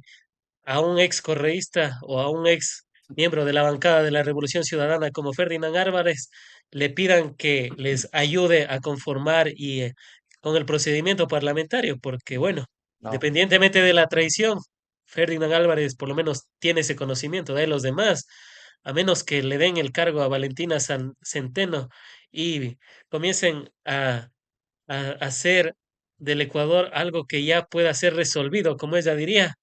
[SPEAKER 1] a un ex correísta o a un ex miembro de la bancada de la Revolución Ciudadana como Ferdinand Álvarez le pidan que les ayude a conformar con el procedimiento parlamentario? Porque, bueno,
[SPEAKER 2] No.
[SPEAKER 1] independientemente de la traición, Ferdinand Álvarez por lo menos tiene ese conocimiento. De los demás, a menos que le den el cargo a Valentina Centeno y comiencen a hacer del Ecuador algo que ya pueda ser resolvido, como ella diría,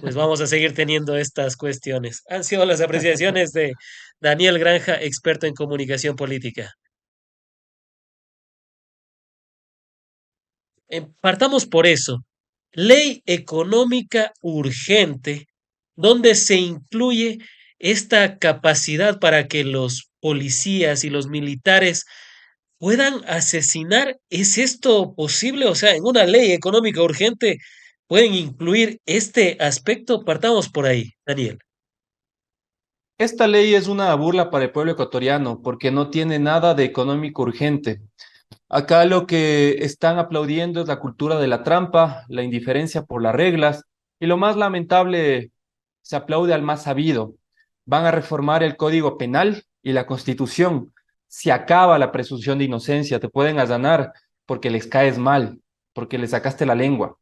[SPEAKER 1] pues vamos a seguir teniendo estas cuestiones. Han sido las apreciaciones de Daniel Granja, experto en comunicación política. Partamos por eso. Ley económica urgente, donde se incluye esta capacidad para que los policías y los militares puedan asesinar. ¿Es esto posible? O sea, en una ley económica urgente pueden incluir este aspecto. Partamos por ahí, Daniel.
[SPEAKER 2] Esta ley es una burla para el pueblo ecuatoriano porque no tiene nada de económico urgente. Acá lo que están aplaudiendo es la cultura de la trampa, la indiferencia por las reglas y lo más lamentable, se aplaude al más sabido. Van a reformar el Código Penal y la Constitución. Se acaba la presunción de inocencia, te pueden allanar porque les caes mal, porque les sacaste la lengua.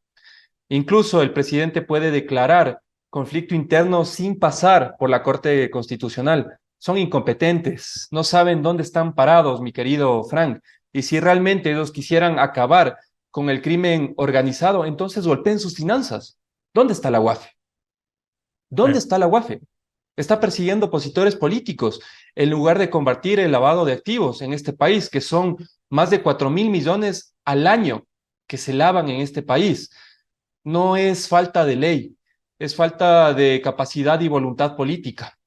[SPEAKER 2] Incluso el presidente puede declarar conflicto interno sin pasar por la Corte Constitucional. son incompetentes, no saben dónde están parados, mi querido Frank. Y si realmente ellos quisieran acabar con el crimen organizado, entonces golpeen sus finanzas. ¿Dónde está la UAFE? ¿Dónde
[SPEAKER 1] Claro.
[SPEAKER 2] está la UAFE? Está persiguiendo opositores políticos en lugar de combatir el lavado de activos en este país, que son más de 4.000 millones al año que se lavan en este país. No es falta de ley, es falta de capacidad y voluntad política.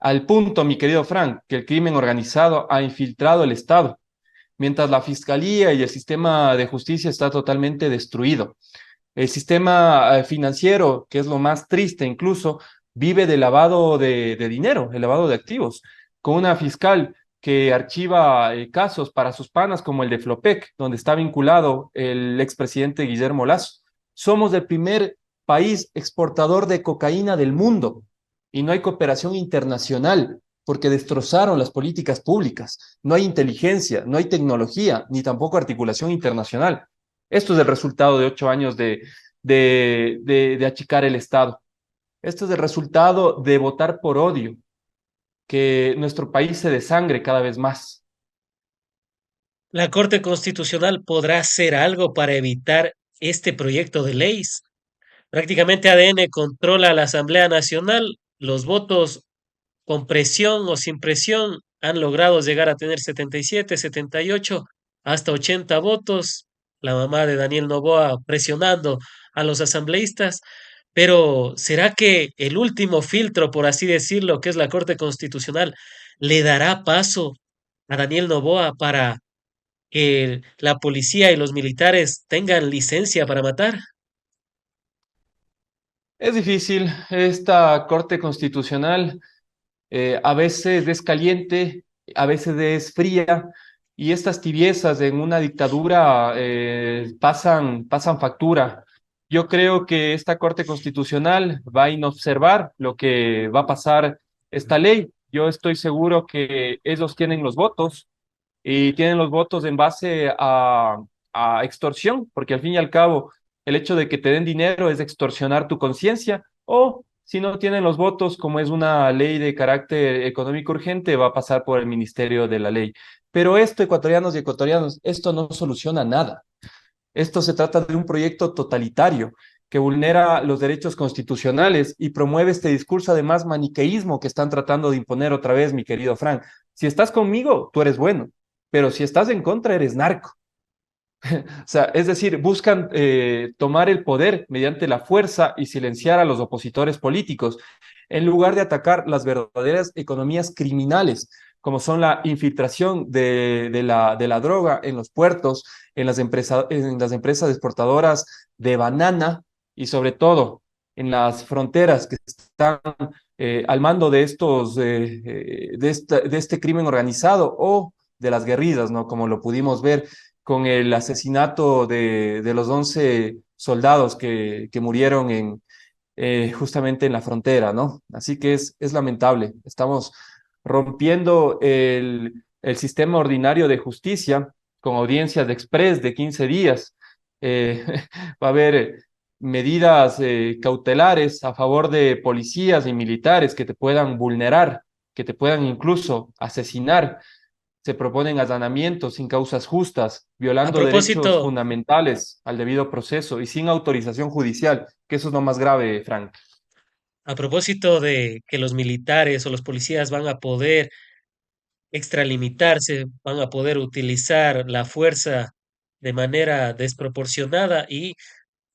[SPEAKER 2] Al punto, mi querido Frank, que el crimen organizado ha infiltrado el Estado, mientras la fiscalía y el sistema de justicia está totalmente destruido. El sistema financiero, que es lo más triste incluso, vive de lavado de dinero, el lavado de activos, con una fiscal que archiva casos para sus panas como el de Flopec, donde está vinculado el expresidente Guillermo Lasso. Somos el primer país exportador de cocaína del mundo y no hay cooperación internacional porque destrozaron las políticas públicas. No hay inteligencia, no hay tecnología, ni tampoco articulación internacional. Esto es el resultado de 8 años de achicar el Estado. Esto es el resultado de votar por odio, que nuestro país se desangre cada vez más.
[SPEAKER 1] ¿La Corte Constitucional podrá hacer algo para evitar este proyecto de ley? Prácticamente ADN controla la Asamblea Nacional. Los votos con presión o sin presión han logrado llegar a tener 77, 78, hasta 80 votos. La mamá de Daniel Noboa presionando a los asambleístas. Pero ¿será que el último filtro, por así decirlo, que es la Corte Constitucional, le dará paso a Daniel Noboa para que la policía y los militares tengan licencia para matar?
[SPEAKER 2] Es difícil, esta Corte Constitucional a veces es caliente, a veces es fría, y estas tibiezas en una dictadura pasan factura. Yo creo que esta Corte Constitucional va a inobservar lo que va a pasar esta ley. Yo estoy seguro que ellos tienen los votos y tienen los votos en base a extorsión, porque al fin y al cabo el hecho de que te den dinero es extorsionar tu conciencia, o si no tienen los votos, como es una ley de carácter económico urgente, va a pasar por el Ministerio de la Ley. Pero esto, ecuatorianos y ecuatorianos, esto no soluciona nada. Esto se trata de un proyecto totalitario que vulnera los derechos constitucionales y promueve este discurso, además, maniqueísmo que están tratando de imponer otra vez, mi querido Frank. Si estás conmigo, tú eres bueno, pero si estás en contra, eres narco. O sea, es decir, buscan tomar el poder mediante la fuerza y silenciar a los opositores políticos, en lugar de atacar las verdaderas economías criminales, como son la infiltración de la droga en los puertos, en las empresas exportadoras de banana y sobre todo en las fronteras que están al mando de este crimen organizado o de las guerrillas, ¿no? Como lo pudimos ver con el asesinato de los 11 soldados que murieron justamente en la frontera, ¿no? Así que es lamentable. Estamos rompiendo el sistema ordinario de justicia con audiencias de express de 15 días. Eh, va a haber medidas cautelares a favor de policías y militares que te puedan vulnerar, que te puedan incluso asesinar. Se proponen allanamientos sin causas justas,
[SPEAKER 1] A
[SPEAKER 2] violando
[SPEAKER 1] propósito,
[SPEAKER 2] derechos fundamentales al debido proceso y sin autorización judicial, que eso es lo más grave, Frank.
[SPEAKER 1] a propósito de que los militares o los policías van a poder extralimitarse, van a poder utilizar la fuerza de manera desproporcionada y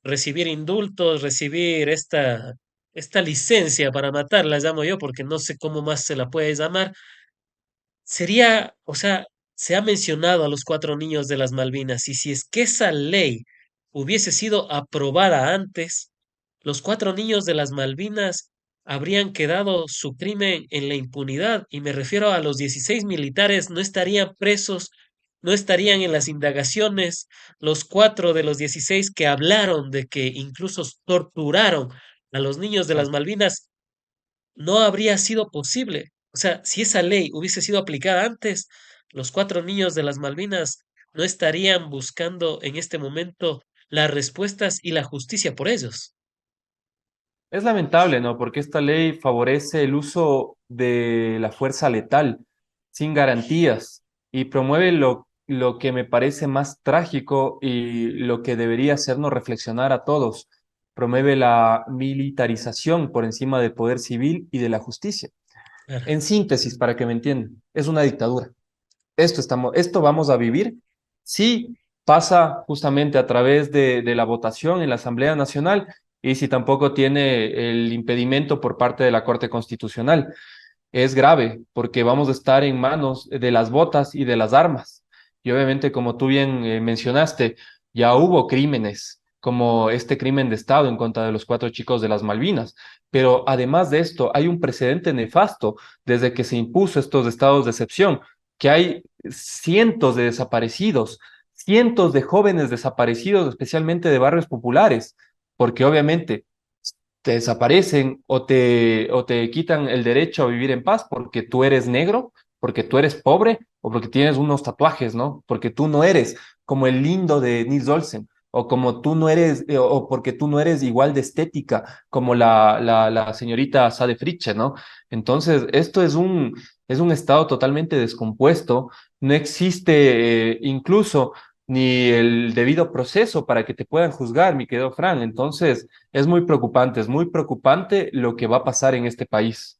[SPEAKER 1] recibir indultos, recibir esta licencia para matar, la llamo yo porque no sé cómo más se la puede llamar. Sería, o sea, se ha mencionado a los 4 niños de las Malvinas, y si es que esa ley hubiese sido aprobada antes, los 4 niños de las Malvinas habrían quedado su crimen en la impunidad, y me refiero a los 16 militares, no estarían presos, no estarían en las indagaciones, los 4 de los 16 que hablaron de que incluso torturaron a los niños de las
[SPEAKER 2] Exacto.
[SPEAKER 1] Malvinas, no habría sido posible. O sea, si esa ley hubiese sido aplicada antes, los 4 niños de las Malvinas no estarían buscando en este momento las respuestas y la justicia por ellos.
[SPEAKER 2] Es lamentable, ¿no? Porque esta ley favorece el uso de la fuerza letal, sin garantías, y promueve lo que me parece más trágico y lo que debería hacernos reflexionar a todos. Promueve la militarización por encima del poder civil y de la justicia.
[SPEAKER 1] Claro.
[SPEAKER 2] En síntesis, para que me entiendan, es una dictadura. Esto vamos a vivir si pasa justamente a través de la votación en la Asamblea Nacional y si tampoco tiene el impedimento por parte de la Corte Constitucional. Es grave porque vamos a estar en manos de las botas y de las armas. Y obviamente, como tú bien mencionaste, ya hubo crímenes como este crimen de Estado en contra de los cuatro chicos de las Malvinas. Pero además de esto, hay un precedente nefasto desde que se impuso estos estados de excepción, que hay cientos de desaparecidos, cientos de jóvenes desaparecidos, especialmente de barrios populares, porque obviamente te desaparecen o te quitan el derecho a vivir en paz porque tú eres negro, porque tú eres pobre o porque tienes unos tatuajes, ¿no? Porque tú no eres como el lindo de Nils Olsen o como tú no eres, o porque tú no eres igual de estética como la señorita Sade Fritche, ¿no? Entonces, esto es un estado totalmente descompuesto, no existe incluso ni el debido proceso para que te puedan juzgar, mi querido Fran. Entonces, es muy preocupante lo que va a pasar en este país.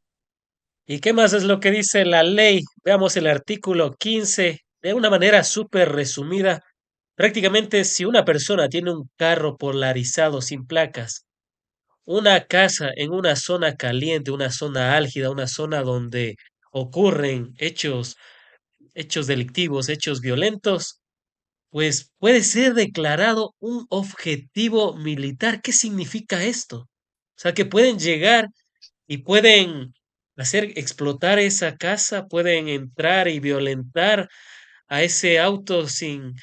[SPEAKER 1] ¿Y qué más es lo que dice la ley? Veamos el artículo 15 de una manera súper resumida. Prácticamente, si una persona tiene un carro polarizado sin placas, una casa en una zona caliente, una zona álgida, una zona donde ocurren hechos delictivos, hechos violentos, pues puede ser declarado un objetivo militar. ¿Qué significa esto? O sea, que pueden llegar y pueden hacer explotar esa casa, pueden entrar y violentar a ese auto sin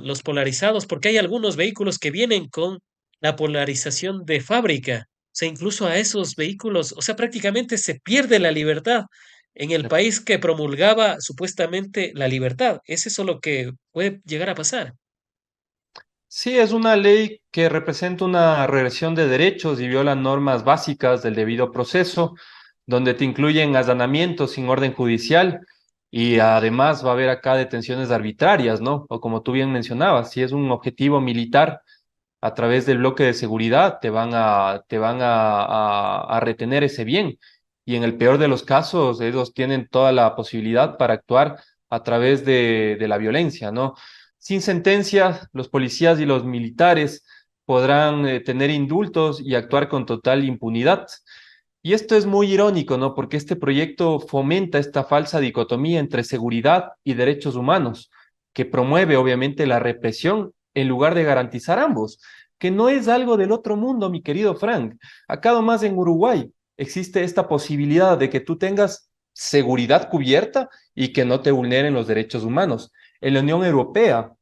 [SPEAKER 1] los polarizados, porque hay algunos vehículos que vienen con la polarización de fábrica. O sea, incluso a esos vehículos, o sea, prácticamente se pierde la libertad en el país que promulgaba supuestamente la libertad. ¿Es eso lo que puede llegar a pasar?
[SPEAKER 2] Sí, es una ley que representa una regresión de derechos y viola normas básicas del debido proceso, donde te incluyen allanamientos sin orden judicial y además va a haber acá detenciones arbitrarias, ¿no? O como tú bien mencionabas, si es un objetivo militar a través del bloque de seguridad, te van a retener ese bien. Y en el peor de los casos, ellos tienen toda la posibilidad para actuar a través de la violencia, ¿no? Sin sentencia, los policías y los militares podrán tener indultos y actuar con total impunidad. Y esto es muy irónico, ¿no? Porque este proyecto fomenta esta falsa dicotomía entre seguridad y derechos humanos, que promueve obviamente la represión en lugar de garantizar ambos, que no es algo del otro mundo, mi querido Frank. Acá nomás en Uruguay existe esta posibilidad de que tú tengas seguridad cubierta y que no te vulneren los derechos humanos. En la Unión Europea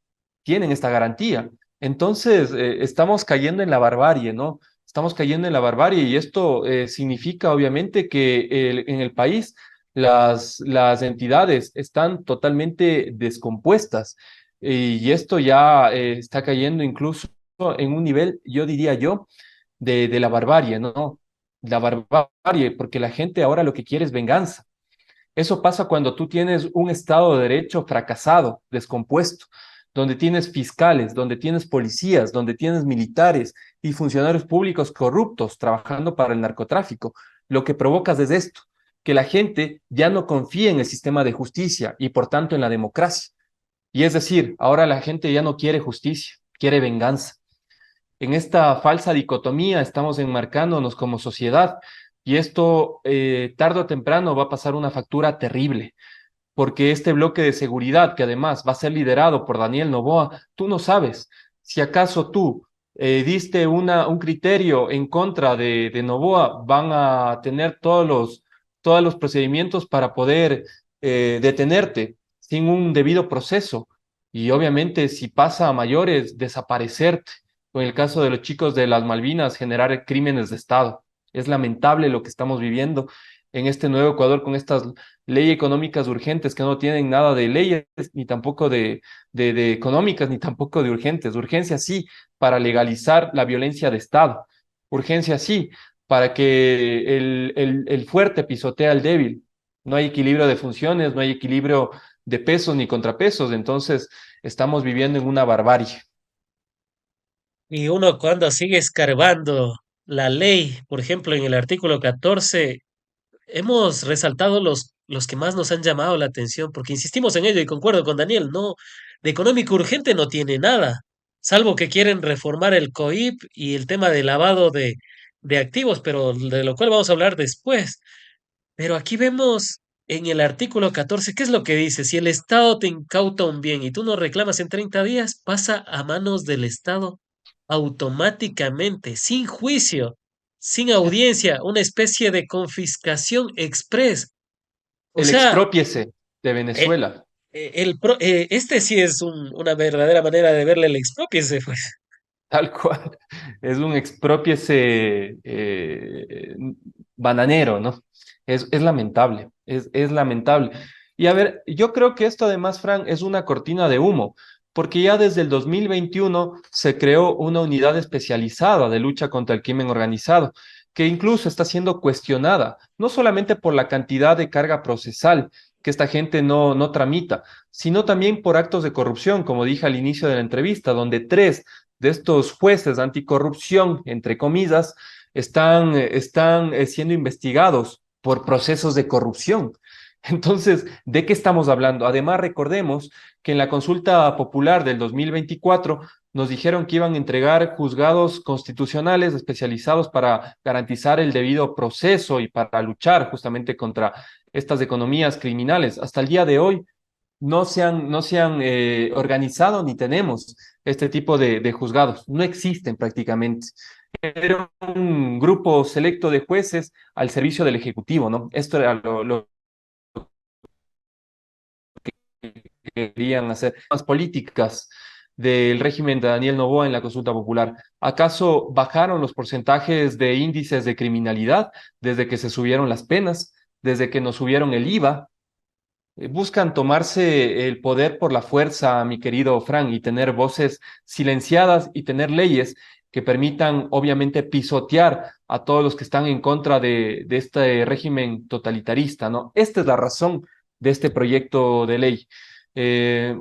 [SPEAKER 2] tienen esta garantía. Entonces, estamos cayendo en la barbarie, ¿no? Estamos cayendo en la barbarie y esto significa obviamente que en el país las entidades están totalmente descompuestas y esto ya está cayendo incluso en un nivel, yo diría yo, de la barbarie, ¿no? La barbarie, porque la gente ahora lo que quiere es venganza. Eso pasa cuando tú tienes un Estado de Derecho fracasado, descompuesto, donde tienes fiscales, donde tienes policías, donde tienes militares y funcionarios públicos corruptos trabajando para el narcotráfico. Lo que provocas es esto, que la gente ya no confía en el sistema de justicia y por tanto en la democracia. Y es decir, ahora la gente ya no quiere justicia, quiere venganza. En esta falsa dicotomía estamos enmarcándonos como sociedad y esto tarde o temprano va a pasar una factura terrible, porque este bloque de seguridad, que además va a ser liderado por Daniel Noboa, tú no sabes si acaso tú diste un criterio en contra de Noboa, van a tener todos los procedimientos para poder detenerte sin un debido proceso. Y obviamente si pasa a mayores, desaparecerte. O en el caso de los chicos de las Malvinas, generar crímenes de Estado. Es lamentable lo que estamos viviendo en este nuevo Ecuador con estas leyes económicas urgentes que no tienen nada de leyes, ni tampoco de económicas, ni tampoco de urgentes. Urgencia sí para legalizar la violencia de Estado. Urgencia sí para que el fuerte pisotee al débil. No hay equilibrio de funciones, no hay equilibrio de pesos ni contrapesos, entonces estamos viviendo en una barbarie.
[SPEAKER 1] Y uno cuando sigue escarbando la ley, por ejemplo, en el artículo 14, hemos resaltado los que más nos han llamado la atención, porque insistimos en ello y concuerdo con Daniel, no, de económico urgente no tiene nada, salvo que quieren reformar el COIP y el tema de lavado de activos, pero de lo cual vamos a hablar después. Pero aquí vemos en el artículo 14, ¿qué es lo que dice? Si el Estado te incauta un bien y tú no reclamas en 30 días, pasa a manos del Estado automáticamente, sin juicio, sin audiencia, una especie de confiscación express. O
[SPEAKER 2] El
[SPEAKER 1] sea,
[SPEAKER 2] expropiese de
[SPEAKER 1] eh,
[SPEAKER 2] Venezuela.
[SPEAKER 1] este sí es una verdadera manera de verle el expropiese, pues.
[SPEAKER 2] Tal cual. Es un expropiese bananero, ¿no? Es lamentable, es lamentable. Y a ver, yo creo que esto además, Fran, es una cortina de humo, porque ya desde el 2021 se creó una unidad especializada de lucha contra el crimen organizado, que incluso está siendo cuestionada, no solamente por la cantidad de carga procesal que esta gente no tramita, sino también por actos de corrupción, como dije al inicio de la entrevista, donde tres de estos jueces anticorrupción, entre comillas, están siendo investigados por procesos de corrupción. Entonces, ¿de qué estamos hablando? Además, recordemos que en la consulta popular del 2024 nos dijeron que iban a entregar juzgados constitucionales especializados para garantizar el debido proceso y para luchar justamente contra estas economías criminales. Hasta el día de hoy no se han organizado ni tenemos este tipo de juzgados. No existen prácticamente. Era un grupo selecto de jueces al servicio del Ejecutivo, ¿no? Esto era lo que querían hacer. Las políticas del régimen de Daniel Noboa en la consulta popular. ¿Acaso bajaron los porcentajes de índices de criminalidad desde que se subieron las penas, desde que nos subieron el IVA? Buscan tomarse el poder por la fuerza, mi querido Frank, y tener voces silenciadas y tener leyes que permitan, obviamente, pisotear a todos los que están en contra de este régimen totalitarista, ¿no? Esta es la razón de este proyecto de ley.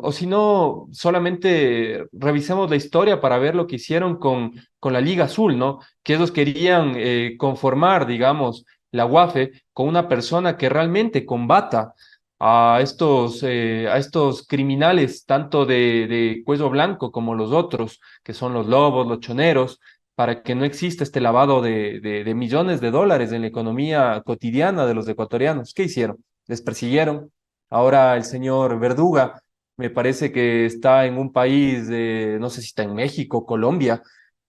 [SPEAKER 2] O si no, solamente revisemos la historia para ver lo que hicieron con la Liga Azul, ¿no? Que ellos querían conformar, digamos, la UAFE con una persona que realmente combata a estos criminales, tanto de cuello blanco como los otros, que son los lobos, los choneros, para que no exista este lavado de millones de dólares en la economía cotidiana de los ecuatorianos. ¿Qué hicieron? Les persiguieron. Ahora el señor Verduga me parece que está en un país, no sé si está en México, Colombia.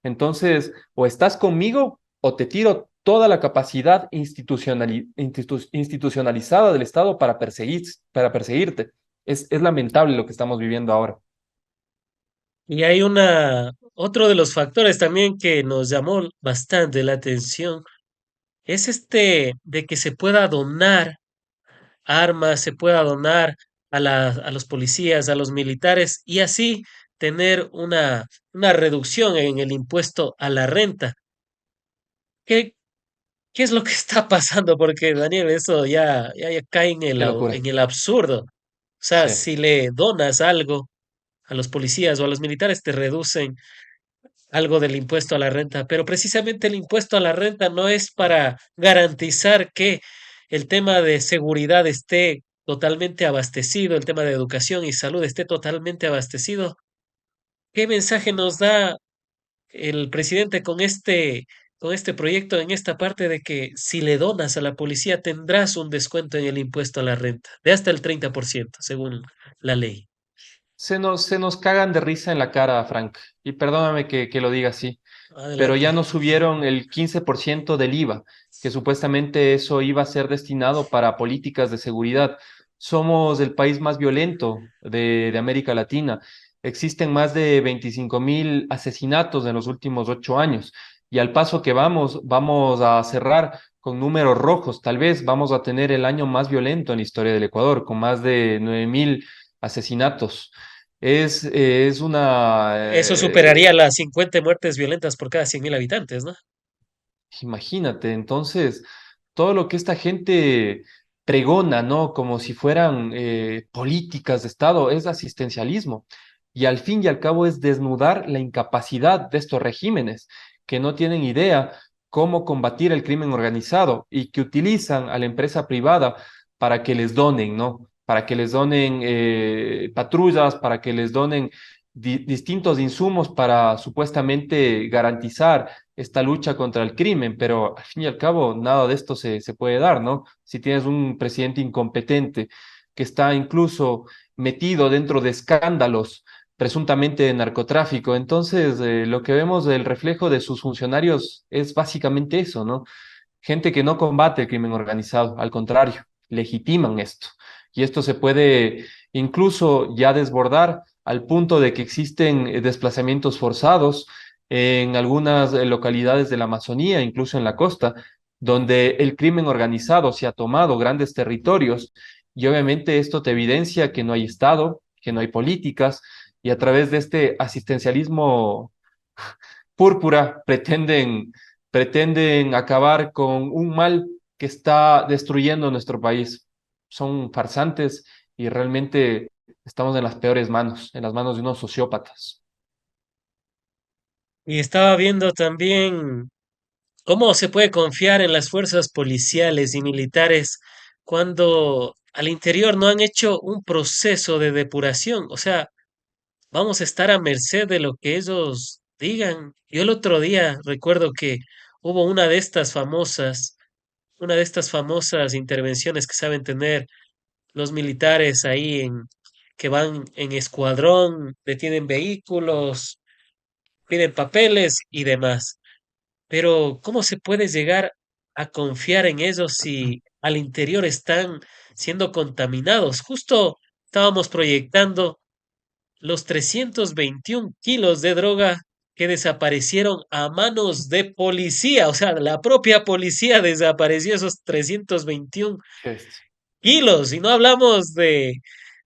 [SPEAKER 2] Entonces, o estás conmigo o te tiro toda la capacidad institucionalizada del Estado para perseguirte. Es lamentable lo que estamos viviendo ahora.
[SPEAKER 1] Y hay otro de los factores también que nos llamó bastante la atención, es este de que se pueda donar armas, se pueda donar a los policías, a los militares y así tener una reducción en el impuesto a la renta. ¿Qué, qué es lo que está pasando? Porque, Daniel, eso ya cae
[SPEAKER 2] Qué locura.
[SPEAKER 1] en el absurdo. O sea,
[SPEAKER 2] Sí.
[SPEAKER 1] si le donas algo a los policías o a los militares, te reducen algo del impuesto a la renta, pero precisamente el impuesto a la renta no es para garantizar que el tema de seguridad esté totalmente abastecido, el tema de educación y salud esté totalmente abastecido. ¿Qué mensaje nos da el presidente con este proyecto en esta parte de que si le donas a la policía tendrás un descuento en el impuesto a la renta de hasta el 30% según la ley?
[SPEAKER 2] Se nos cagan de risa en la cara, Frank. Y perdóname que lo diga así, pero ya
[SPEAKER 1] Adelante.
[SPEAKER 2] nos subieron el 15% del IVA, que supuestamente eso iba a ser destinado para políticas de seguridad. Somos el país más violento de América Latina. Existen más de 25.000 asesinatos en los últimos 8 años. Y al paso que vamos a cerrar con números rojos. Tal vez vamos a tener el año más violento en la historia del Ecuador, con más de 9.000 asesinatos. Es una
[SPEAKER 1] Eso superaría las 50 muertes violentas por cada 100.000 habitantes, ¿no?
[SPEAKER 2] Imagínate, entonces, todo lo que esta gente pregona, ¿no? Como si fueran políticas de Estado, es asistencialismo. Y al fin y al cabo es desnudar la incapacidad de estos regímenes, que no tienen idea cómo combatir el crimen organizado y que utilizan a la empresa privada para que les donen, ¿no? Para que les donen patrullas, para que les donen distintos insumos para supuestamente garantizar esta lucha contra el crimen, pero al fin y al cabo nada de esto se puede dar, ¿no? Si tienes un presidente incompetente que está incluso metido dentro de escándalos presuntamente de narcotráfico, entonces lo que vemos del reflejo de sus funcionarios es básicamente eso, ¿no? Gente que no combate el crimen organizado, al contrario, legitiman esto. Y esto se puede incluso ya desbordar al punto de que existen desplazamientos forzados en algunas localidades de la Amazonía, incluso en la costa, donde el crimen organizado se ha tomado grandes territorios y obviamente esto te evidencia que no hay Estado, que no hay políticas y a través de este asistencialismo púrpura pretenden acabar con un mal que está destruyendo nuestro país. Son farsantes y realmente estamos en las peores manos, en las manos de unos sociópatas.
[SPEAKER 1] Y estaba viendo también cómo se puede confiar en las fuerzas policiales y militares cuando al interior no han hecho un proceso de depuración. O sea, vamos a estar a merced de lo que ellos digan. Yo el otro día recuerdo que hubo una de estas famosas intervenciones que saben tener los militares ahí que van en escuadrón, detienen vehículos, piden papeles y demás. Pero ¿cómo se puede llegar a confiar en ellos si al interior están siendo contaminados? Justo estábamos proyectando los 321 kilos de droga que desaparecieron a manos de policía, o sea, la propia policía desapareció esos 321
[SPEAKER 2] Qué bestia.
[SPEAKER 1] kilos, y no hablamos de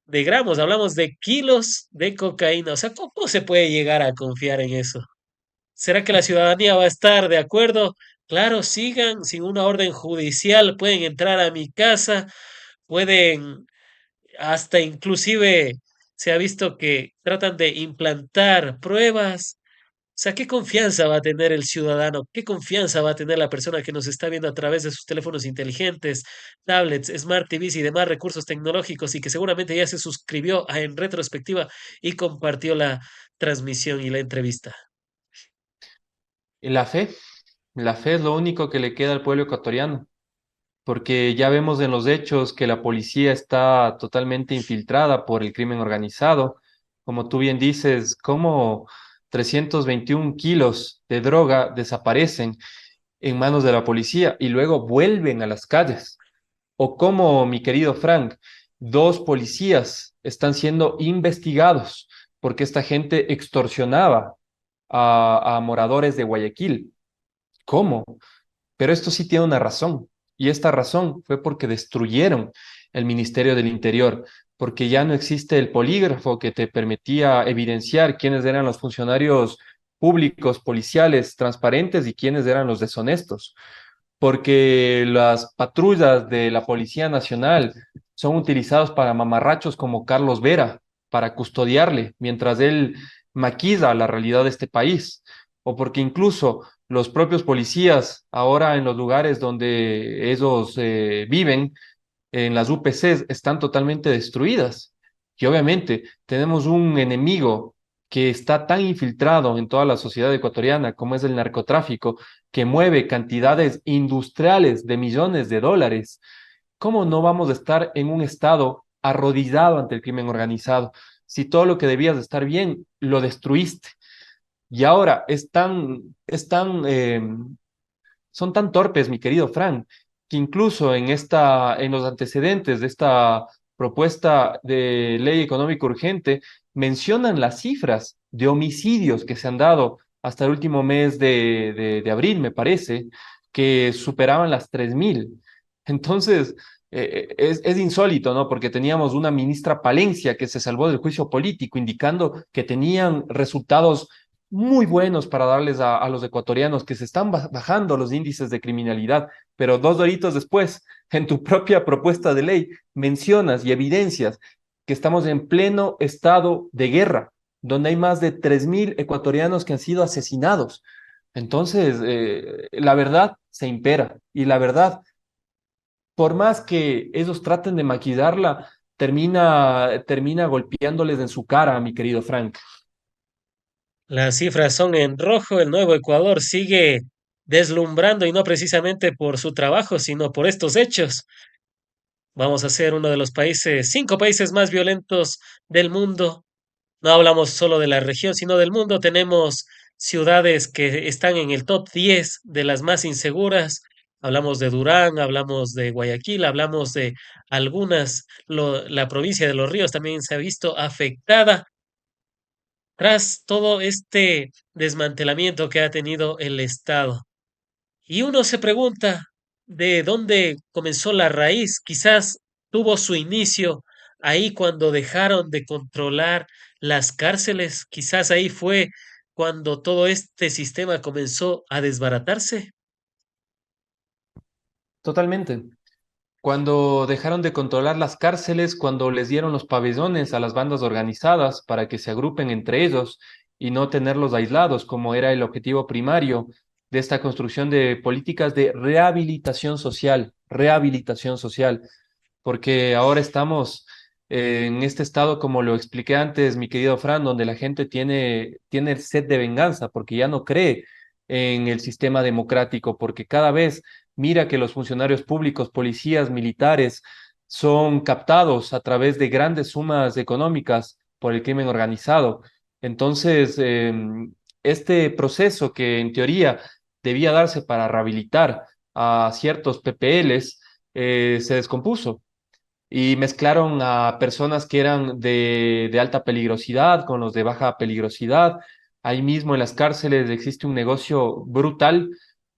[SPEAKER 1] gramos, hablamos de kilos de cocaína. O sea, ¿cómo se puede llegar a confiar en eso? ¿Será que la ciudadanía va a estar de acuerdo? Claro, sigan sin una orden judicial, pueden entrar a mi casa, pueden hasta inclusive se ha visto que tratan de implantar pruebas. O sea, ¿qué confianza va a tener el ciudadano? ¿Qué confianza va a tener la persona que nos está viendo a través de sus teléfonos inteligentes, tablets, smart TVs y demás recursos tecnológicos y que seguramente ya se suscribió en retrospectiva y compartió la transmisión y la entrevista?
[SPEAKER 2] Y la fe es lo único que le queda al pueblo ecuatoriano, porque ya vemos en los hechos que la policía está totalmente infiltrada por el crimen organizado. Como tú bien dices, cómo 321 kilos de droga desaparecen en manos de la policía y luego vuelven a las calles. O como, mi querido Frank, dos policías están siendo investigados porque esta gente extorsionaba a moradores de Guayaquil. ¿Cómo? Pero esto sí tiene una razón. Y esta razón fue porque destruyeron el Ministerio del Interior, porque ya no existe el polígrafo que te permitía evidenciar quiénes eran los funcionarios públicos, policiales, transparentes y quiénes eran los deshonestos, porque las patrullas de la Policía Nacional son utilizadas para mamarrachos como Carlos Vera, para custodiarle mientras él maquilla la realidad de este país, o porque incluso los propios policías ahora en los lugares donde ellos viven, en las UPCs, están totalmente destruidas. Y obviamente tenemos un enemigo que está tan infiltrado en toda la sociedad ecuatoriana como es el narcotráfico, que mueve cantidades industriales de millones de dólares. ¿Cómo no vamos a estar en un estado arrodillado ante el crimen organizado? Si todo lo que debías de estar bien, lo destruiste. Y ahora son tan torpes, mi querido Frank, que incluso en los antecedentes de esta propuesta de ley económica urgente, mencionan las cifras de homicidios que se han dado hasta el último mes de abril, me parece, que superaban las 3.000. Entonces, es insólito, ¿no? Porque teníamos una ministra Palencia que se salvó del juicio político, indicando que tenían resultados muy buenos para darles a los ecuatorianos que se están bajando los índices de criminalidad, pero 2 doritos después, en tu propia propuesta de ley, mencionas y evidencias que estamos en pleno estado de guerra, donde hay más de 3.000 ecuatorianos que han sido asesinados. Entonces, la verdad se impera y la verdad, por más que ellos traten de maquillarla, termina golpeándoles en su cara, mi querido Frank.
[SPEAKER 1] Las cifras son en rojo. El Nuevo Ecuador sigue deslumbrando y no precisamente por su trabajo, sino por estos hechos. Vamos a ser uno de los países, 5 países más violentos del mundo. No hablamos solo de la región, sino del mundo. Tenemos ciudades que están en el top 10 de las más inseguras. Hablamos de Durán, hablamos de Guayaquil, hablamos de algunas. La provincia de Los Ríos también se ha visto afectada tras todo este desmantelamiento que ha tenido el Estado. Y uno se pregunta de dónde comenzó la raíz. Quizás tuvo su inicio ahí cuando dejaron de controlar las cárceles. Quizás ahí fue cuando todo este sistema comenzó a desbaratarse.
[SPEAKER 2] Totalmente. Cuando dejaron de controlar las cárceles, cuando les dieron los pabellones a las bandas organizadas para que se agrupen entre ellos y no tenerlos aislados, como era el objetivo primario de esta construcción de políticas de rehabilitación social, porque ahora estamos en este estado, como lo expliqué antes, mi querido Fran, donde la gente tiene sed de venganza, porque ya no cree en el sistema democrático, porque cada vez mira que los funcionarios públicos, policías, militares, son captados a través de grandes sumas económicas por el crimen organizado. Entonces, este proceso que en teoría debía darse para rehabilitar a ciertos PPLs, se descompuso y mezclaron a personas que eran de alta peligrosidad con los de baja peligrosidad. Ahí mismo en las cárceles existe un negocio brutal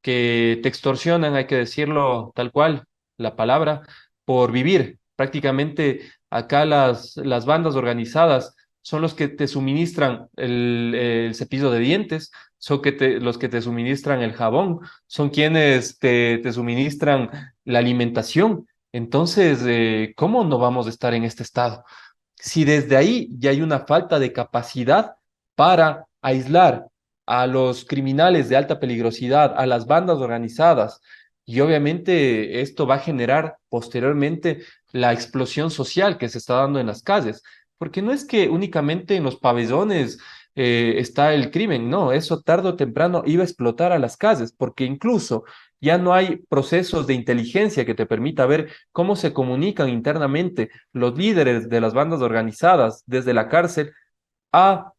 [SPEAKER 2] que te extorsionan, hay que decirlo tal cual, la palabra, por vivir. Prácticamente acá las bandas organizadas son los que te suministran el cepillo de dientes, son los que te suministran el jabón, son quienes te suministran la alimentación. Entonces, ¿cómo no vamos a estar en este estado? Si desde ahí ya hay una falta de capacidad para aislar a los criminales de alta peligrosidad, a las bandas organizadas, y obviamente esto va a generar posteriormente la explosión social que se está dando en las calles, porque no es que únicamente en los pabellones está el crimen, no, eso tarde o temprano iba a explotar a las calles, porque incluso ya no hay procesos de inteligencia que te permita ver cómo se comunican internamente los líderes de las bandas organizadas desde la cárcel a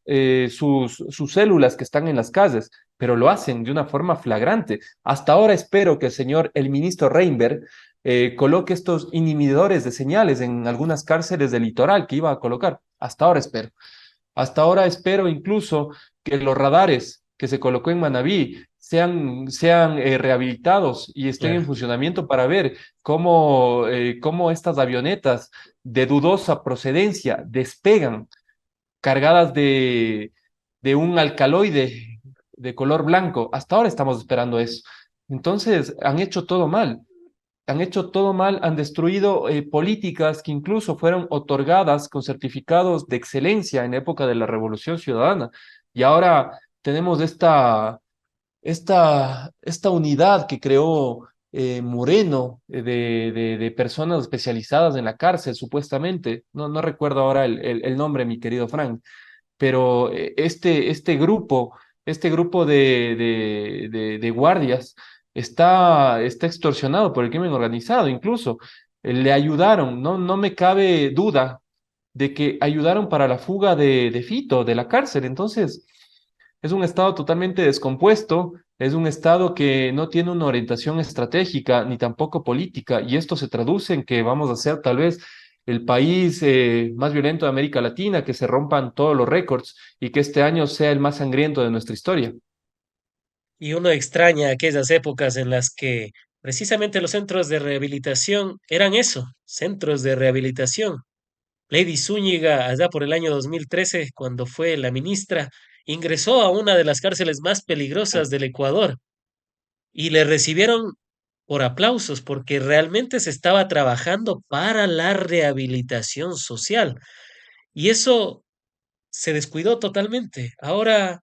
[SPEAKER 2] sus células que están en las calles, pero lo hacen de una forma flagrante. Hasta ahora espero que el ministro Reinberg coloque estos inhibidores de señales en algunas cárceles del litoral que iba a colocar. Hasta ahora espero. Hasta ahora espero incluso que los radares que se colocó en Manabí sean rehabilitados y estén en
[SPEAKER 1] Claro.
[SPEAKER 2] funcionamiento para ver cómo estas avionetas de dudosa procedencia despegan cargadas de un alcaloide de color blanco. Hasta ahora estamos esperando eso. Entonces, han hecho todo mal, han destruido políticas que incluso fueron otorgadas con certificados de excelencia en época de la Revolución Ciudadana. Y ahora tenemos esta unidad que creó Moreno de personas especializadas en la cárcel, supuestamente. No recuerdo ahora el nombre, mi querido Frank, pero este grupo de guardias está extorsionado por el crimen organizado, incluso le ayudaron, no me cabe duda de que ayudaron para la fuga de Fito de la cárcel. Entonces, es un estado totalmente descompuesto, es un estado que no tiene una orientación estratégica ni tampoco política, y esto se traduce en que vamos a ser tal vez el país más violento de América Latina, que se rompan todos los récords y que este año sea el más sangriento de nuestra historia.
[SPEAKER 1] Y uno extraña aquellas épocas en las que precisamente los centros de rehabilitación eran eso, centros de rehabilitación. Lady Zúñiga, allá por el año 2013, cuando fue la ministra, ingresó a una de las cárceles más peligrosas del Ecuador y le recibieron por aplausos porque realmente se estaba trabajando para la rehabilitación social. Y eso se descuidó totalmente. Ahora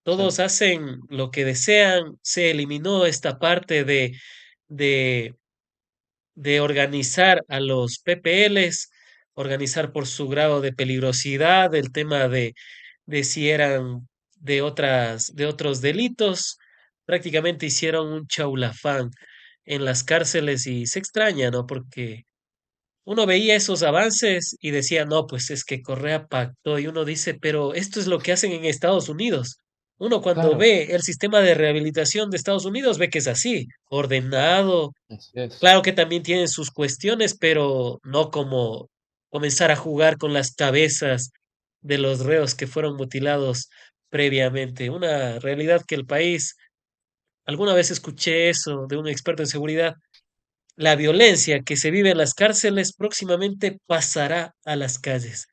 [SPEAKER 2] Sí,
[SPEAKER 1] todos hacen lo que desean, se eliminó esta parte de, de organizar a los PPLs, organizar por su grado de peligrosidad, el tema de si eran de otros delitos. Prácticamente hicieron un chaulafán en las cárceles y se extraña, ¿no? Porque uno veía esos avances y decía, no, pues es que Correa pactó y uno dice, pero esto es lo que hacen en Estados Unidos. Uno cuando
[SPEAKER 2] claro,
[SPEAKER 1] ve el sistema de rehabilitación de Estados Unidos ve que es así, ordenado.
[SPEAKER 2] así es.
[SPEAKER 1] Claro que también tienen sus cuestiones, pero no como comenzar a jugar con las cabezas de los reos que fueron mutilados previamente. Una realidad que el país, alguna vez escuché eso de un experto en seguridad, la violencia que se vive en las cárceles próximamente pasará a las calles.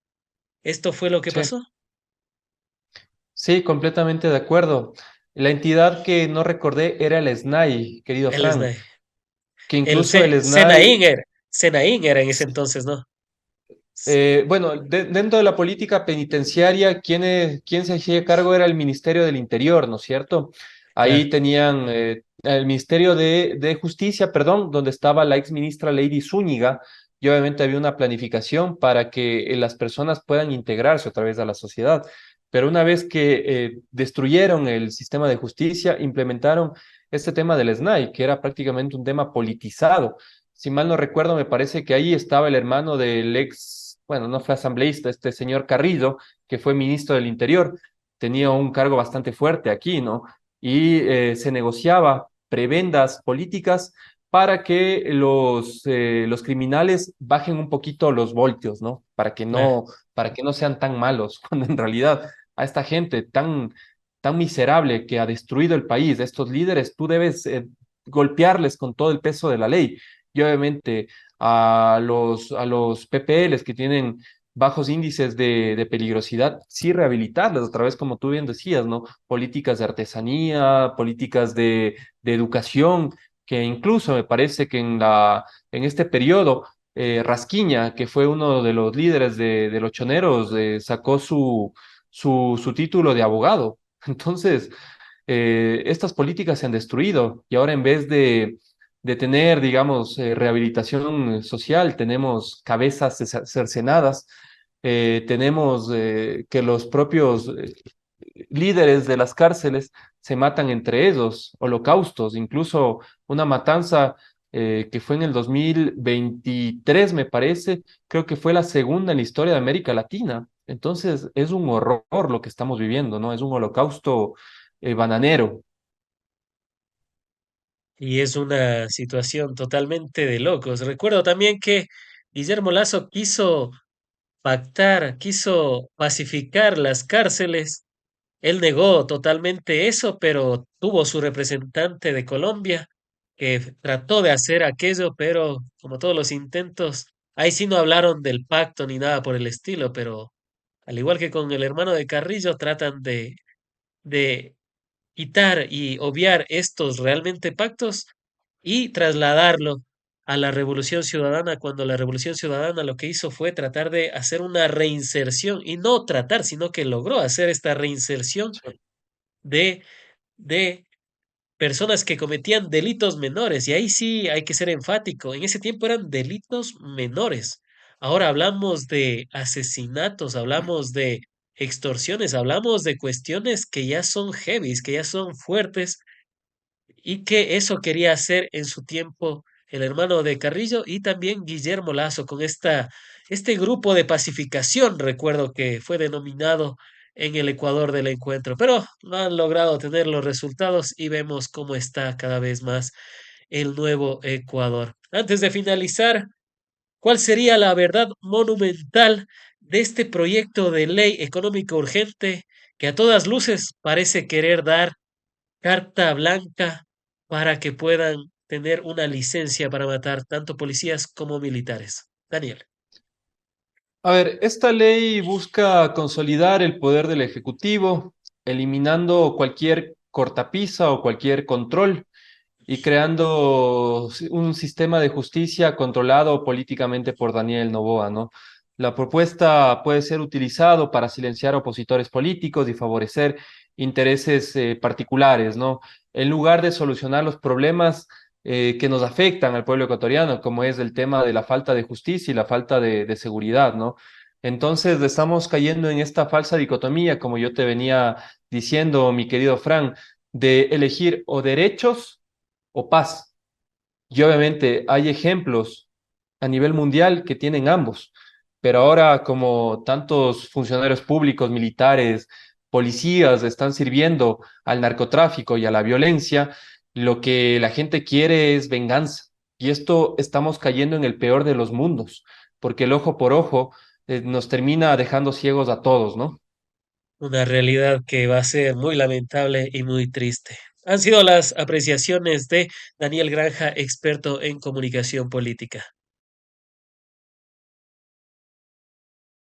[SPEAKER 1] ¿Esto fue lo que
[SPEAKER 2] Sí,
[SPEAKER 1] pasó?
[SPEAKER 2] sí, completamente de acuerdo. La entidad que no recordé era el SNAI, querido
[SPEAKER 1] El
[SPEAKER 2] Frank,
[SPEAKER 1] SNAI.
[SPEAKER 2] que incluso el
[SPEAKER 1] Senaín
[SPEAKER 2] SNAI,
[SPEAKER 1] era. Senaín era en ese entonces, ¿no?
[SPEAKER 2] bueno, dentro de la política penitenciaria, quien se hacía cargo era el Ministerio del Interior, ¿no es cierto? Ahí
[SPEAKER 1] Claro.
[SPEAKER 2] tenían el Ministerio de Justicia, perdón, donde estaba la ex ministra Lady Zúñiga, y obviamente había una planificación para que las personas puedan integrarse otra vez a la sociedad. Pero una vez que destruyeron el sistema de justicia, implementaron este tema del SNAI, que era prácticamente un tema politizado. Si mal no recuerdo, me parece que ahí estaba el hermano del ex, bueno, no fue asambleísta, este señor Carrillo, que fue ministro del Interior. Tenía un cargo bastante fuerte aquí, ¿no? Y se negociaba prebendas políticas para que los criminales bajen un poquito los voltios, ¿no?
[SPEAKER 1] Claro.
[SPEAKER 2] Para que no sean tan malos, cuando en realidad a esta gente tan miserable que ha destruido el país, a estos líderes, tú debes golpearles con todo el peso de la ley y obviamente a los PPLs que tienen bajos índices de peligrosidad, sí rehabilitarles otra vez, como tú bien decías, ¿no? Políticas de artesanía, políticas de educación, que incluso me parece que en este periodo, Rasquiña, que fue uno de los líderes de los choneros, sacó su título de abogado. Entonces, estas políticas se han destruido y ahora en vez de tener, digamos, rehabilitación social, tenemos cabezas cercenadas, tenemos que los propios líderes de las cárceles se matan entre ellos, holocaustos, incluso una matanza que fue en el 2023, me parece, creo que fue la segunda en la historia de América Latina. Entonces, es un horror lo que estamos viviendo, ¿no? Es un holocausto bananero.
[SPEAKER 1] Y es una situación totalmente de locos. Recuerdo también que Guillermo Lazo quiso pactar, quiso pacificar las cárceles. Él negó totalmente eso, pero tuvo su representante de Colombia que trató de hacer aquello, pero como todos los intentos, ahí sí no hablaron del pacto ni nada por el estilo, pero al igual que con el hermano de Carrillo, tratan de quitar y obviar estos realmente pactos y trasladarlo a la Revolución Ciudadana, cuando la Revolución Ciudadana lo que hizo fue tratar de hacer una reinserción, y no tratar, sino que logró hacer esta reinserción
[SPEAKER 2] Sí.
[SPEAKER 1] de, de personas que cometían delitos menores. Y ahí sí hay que ser enfático. En ese tiempo eran delitos menores. Ahora hablamos de asesinatos, hablamos de extorsiones, hablamos de cuestiones que ya son heavies, que ya son fuertes y que eso quería hacer en su tiempo el hermano de Carrillo y también Guillermo Lazo con este grupo de pacificación, recuerdo que fue denominado en el Ecuador del encuentro, pero no han logrado tener los resultados y vemos cómo está cada vez más el nuevo Ecuador. Antes de finalizar, ¿cuál sería la verdad monumental de este proyecto de ley económica urgente que a todas luces parece querer dar carta blanca para que puedan tener una licencia para matar tanto policías como militares? Daniel.
[SPEAKER 2] A ver, esta ley busca consolidar el poder del Ejecutivo, eliminando cualquier cortapisa o cualquier control y creando un sistema de justicia controlado políticamente por Daniel Noboa, ¿no? La propuesta puede ser utilizado para silenciar opositores políticos y favorecer intereses particulares, ¿no? En lugar de solucionar los problemas que nos afectan al pueblo ecuatoriano, como es el tema de la falta de justicia y la falta de seguridad, ¿no? Entonces estamos cayendo en esta falsa dicotomía, como yo te venía diciendo, mi querido Fran, de elegir o derechos o paz. Y obviamente hay ejemplos a nivel mundial que tienen ambos, pero ahora como tantos funcionarios públicos, militares, policías están sirviendo al narcotráfico y a la violencia, lo que la gente quiere es venganza. Y esto estamos cayendo en el peor de los mundos, porque el ojo por ojo nos termina dejando ciegos a todos, ¿no?
[SPEAKER 1] Una realidad que va a ser muy lamentable y muy triste. Han sido las apreciaciones de Daniel Granja, experto en comunicación política.